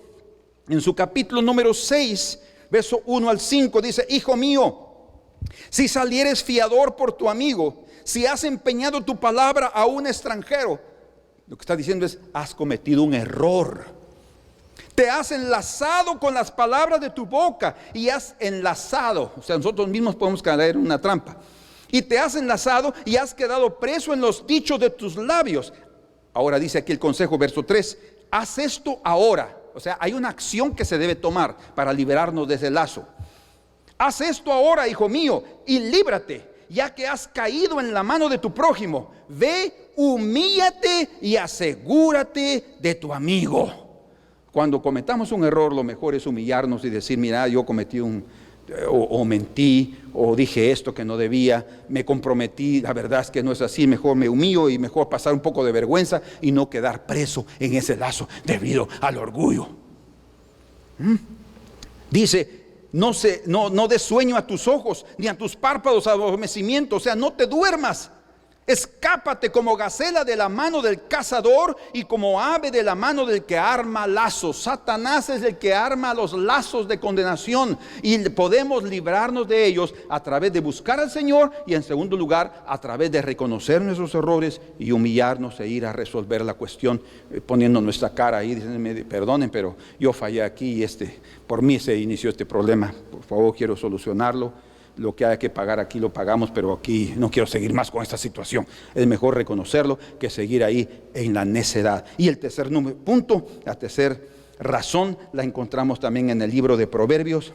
[SPEAKER 1] en su capítulo número 6, verso 1 al 5, dice: hijo mío, si salieres fiador por tu amigo, si has empeñado tu palabra a un extranjero. Lo que está diciendo es: has cometido un error. Te has enlazado con las palabras de tu boca y has enlazado. O sea, nosotros mismos podemos caer en una trampa. Y te has enlazado y has quedado preso en los dichos de tus labios. Ahora dice aquí el consejo, verso 3: haz esto ahora. O sea, hay una acción que se debe tomar para liberarnos de ese lazo. Haz esto ahora, hijo mío, y líbrate, ya que has caído en la mano de tu prójimo. Ve, humíllate y asegúrate de tu amigo. Cuando cometamos un error, lo mejor es humillarnos y decir: mira, yo cometí o mentí, o dije esto que no debía, me comprometí, la verdad es que no es así, mejor me humillo y mejor pasar un poco de vergüenza y no quedar preso en ese lazo debido al orgullo. Dice: no des sueño a tus ojos, ni a tus párpados adormecimiento. O sea, no te duermas. Escápate como gacela de la mano del cazador y como ave de la mano del que arma lazos. Satanás es el que arma los lazos de condenación, y podemos librarnos de ellos a través de buscar al Señor, y en segundo lugar a través de reconocer nuestros errores y humillarnos e ir a resolver la cuestión, poniendo nuestra cara ahí, diciendo: perdonen, pero yo fallé aquí y por mí se inició este problema, por favor quiero solucionarlo. Lo que haya que pagar aquí lo pagamos, pero aquí no quiero seguir más con esta situación. Es mejor reconocerlo que seguir ahí en la necedad. Y el tercer punto, la tercera razón, la encontramos también en el libro de Proverbios,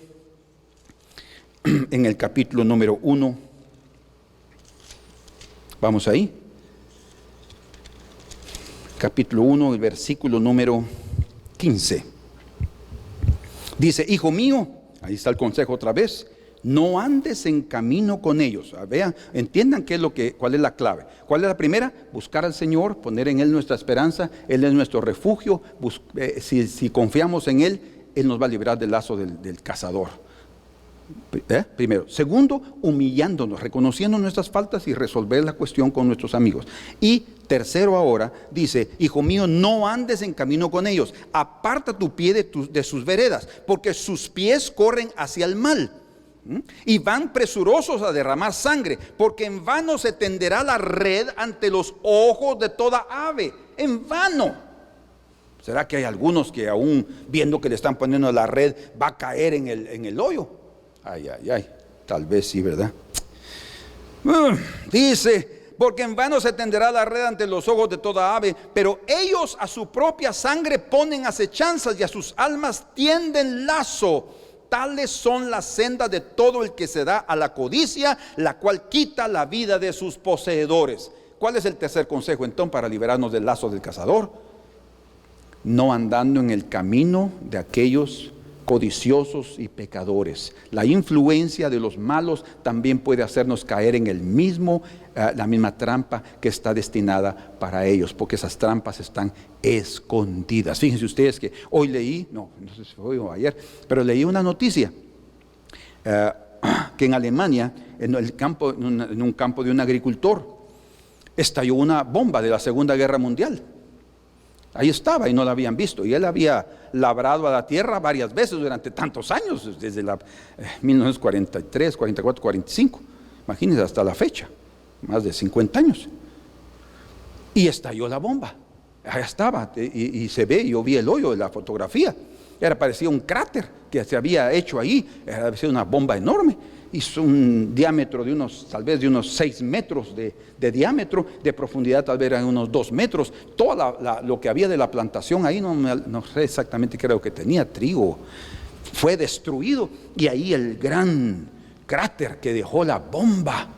[SPEAKER 1] en el capítulo número 1. Vamos ahí. Capítulo 1, el versículo número 15. Dice: hijo mío, ahí está el consejo otra vez: no andes en camino con ellos. Vean, entiendan cuál es la clave. ¿Cuál es la primera? Buscar al Señor, poner en Él nuestra esperanza. Él es nuestro refugio. Si confiamos en Él, Él nos va a librar del lazo del cazador. Primero. Segundo, humillándonos, reconociendo nuestras faltas y resolver la cuestión con nuestros amigos. Y tercero, ahora dice: hijo mío, no andes en camino con ellos. Aparta tu pie de sus veredas, porque sus pies corren hacia el mal y van presurosos a derramar sangre, porque en vano se tenderá la red ante los ojos de toda ave. En vano. ¿Será que hay algunos que aún viendo que le están poniendo la red va a caer en el hoyo? Ay, tal vez sí, ¿verdad? Dice: porque en vano se tenderá la red ante los ojos de toda ave, pero ellos a su propia sangre ponen acechanzas y a sus almas tienden lazo. Tales son las sendas de todo el que se da a la codicia, la cual quita la vida de sus poseedores. ¿Cuál es el tercer consejo entonces para liberarnos del lazo del cazador? No andando en el camino de aquellos codiciosos y pecadores. La influencia de los malos también puede hacernos caer en la misma trampa que está destinada para ellos, porque esas trampas están escondidas. Fíjense ustedes que hoy leí, no sé si fue hoy o ayer, pero leí una noticia que en Alemania, en un campo de un agricultor, estalló una bomba de la Segunda Guerra Mundial. Ahí estaba y no la habían visto. Y él había labrado a la tierra varias veces durante tantos años, desde 1943, 44, 45. Imagínense hasta la fecha, más de 50 años. Y estalló la bomba. Ahí estaba y se ve, yo vi el hoyo de la fotografía. Parecía un cráter que se había hecho ahí. Parecía una bomba enorme. Hizo un diámetro tal vez de unos 6 metros de diámetro, de profundidad tal vez eran unos 2 metros. Todo lo que había de la plantación ahí, no sé exactamente qué era lo que tenía, trigo, fue destruido. Y ahí el gran cráter que dejó la bomba,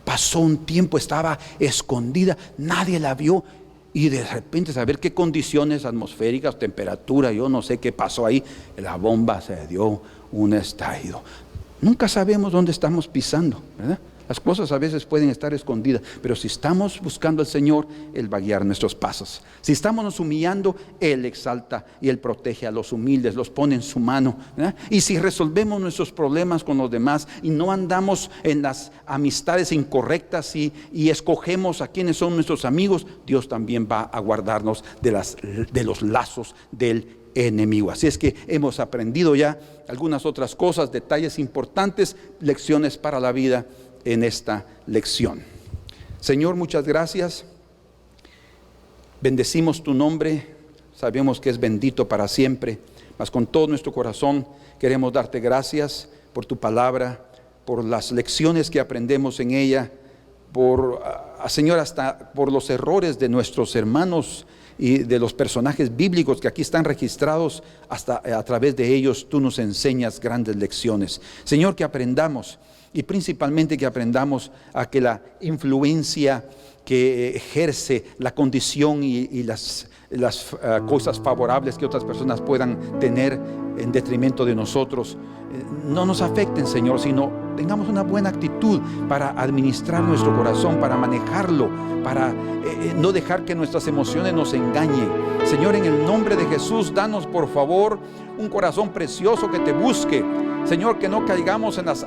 [SPEAKER 1] pasó un tiempo, estaba escondida, nadie la vio. Y de repente, saber qué condiciones atmosféricas, temperatura, yo no sé qué pasó ahí, la bomba se dio un estallido. Nunca sabemos dónde estamos pisando, ¿verdad? Las cosas a veces pueden estar escondidas, pero si estamos buscando al Señor, Él va a guiar nuestros pasos. Si estamos nos humillando, Él exalta y Él protege a los humildes, los pone en su mano, ¿verdad? Y si resolvemos nuestros problemas con los demás y no andamos en las amistades incorrectas y escogemos a quienes son nuestros amigos, Dios también va a guardarnos de los lazos del enemigo. Así es que hemos aprendido ya algunas otras cosas, detalles importantes, lecciones para la vida en esta lección. Señor, muchas gracias. Bendecimos tu nombre, sabemos que es bendito para siempre, mas con todo nuestro corazón queremos darte gracias por tu palabra, por las lecciones que aprendemos en ella, Señor, hasta por los errores de nuestros hermanos y de los personajes bíblicos que aquí están registrados. Hasta a través de ellos tú nos enseñas grandes lecciones. Señor, que aprendamos, y principalmente que aprendamos a que la influencia que ejerce la condición y las cosas favorables que otras personas puedan tener en detrimento de nosotros, no nos afecten, Señor, sino tengamos una buena actitud para administrar nuestro corazón, para manejarlo, para no dejar que nuestras emociones nos engañen. Señor, en el nombre de Jesús, danos por favor un corazón precioso que te busque. Señor, que no caigamos en las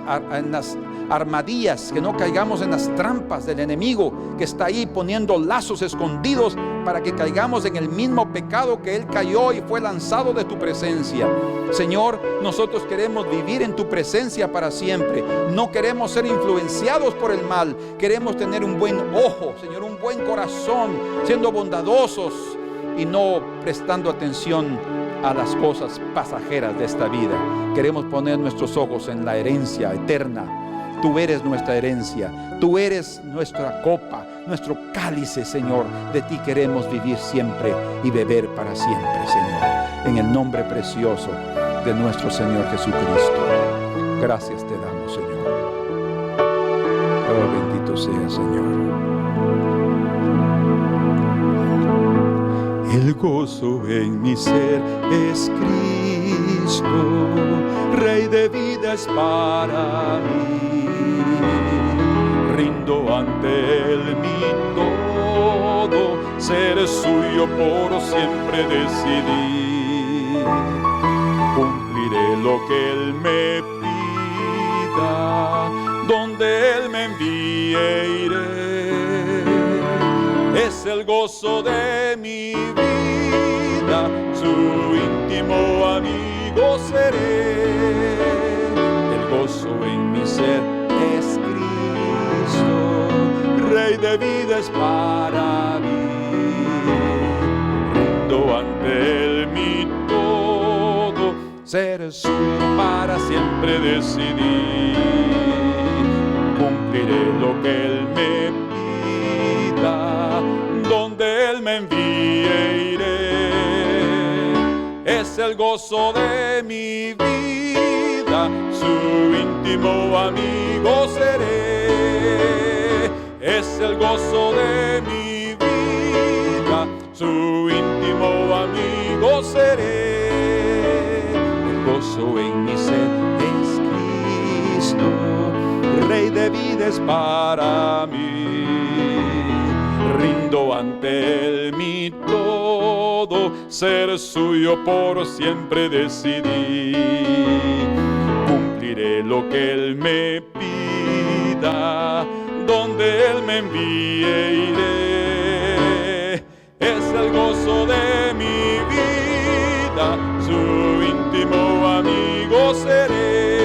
[SPEAKER 1] armadillas, que no caigamos en las trampas del enemigo que está ahí poniendo lazos escondidos para que caigamos en el mismo pecado que él cayó y fue lanzado de tu presencia. Señor, nosotros queremos vivir en tu presencia para siempre. No queremos ser influenciados por el mal. Queremos tener un buen ojo, Señor, un buen corazón, siendo bondadosos y no prestando atención a las cosas pasajeras de esta vida. Queremos poner nuestros ojos en la herencia eterna. Tú eres nuestra herencia, tú eres nuestra copa, nuestro cálice, Señor. De ti queremos vivir siempre y beber para siempre, Señor. En el nombre precioso de nuestro Señor Jesucristo. Gracias te damos, Señor. Oh, bendito sea, Señor. El gozo en mi ser es Cristo, Rey de vida es para mí. Rindo ante Él mi todo, ser suyo por siempre decidí. Cumpliré lo que Él me pida, donde Él me envíe iré. Es el gozo de mi vida, su íntimo amigo seré. El gozo en mi ser es Cristo, Rey de vida es para mí. Rindo ante Él mi todo, ser suyo para siempre decidí. Cumpliré lo que Él me pida, donde Él me envíe iré. Es el gozo de mi vida, su íntimo amigo seré. Es el gozo de mi vida, su íntimo amigo seré. El gozo
[SPEAKER 2] rindo ante Él mi todo, ser suyo por siempre decidí. Cumpliré lo que Él me pida, donde Él me envíe iré. Es el gozo de mi vida, su íntimo amigo seré.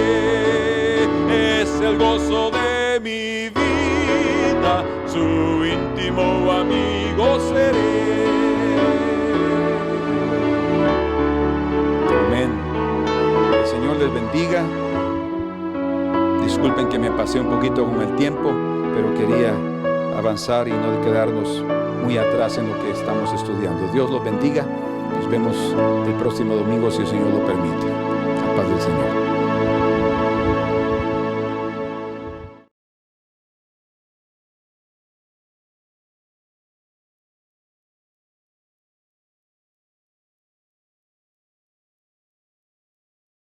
[SPEAKER 2] Es el gozo de mi vida, su íntimo amigo seré.
[SPEAKER 1] Amén. El Señor les bendiga. Disculpen que me pasé un poquito con el tiempo, pero quería avanzar y no quedarnos muy atrás en lo que estamos estudiando. Dios los bendiga. Nos vemos el próximo domingo si el Señor lo permite. La paz del Señor.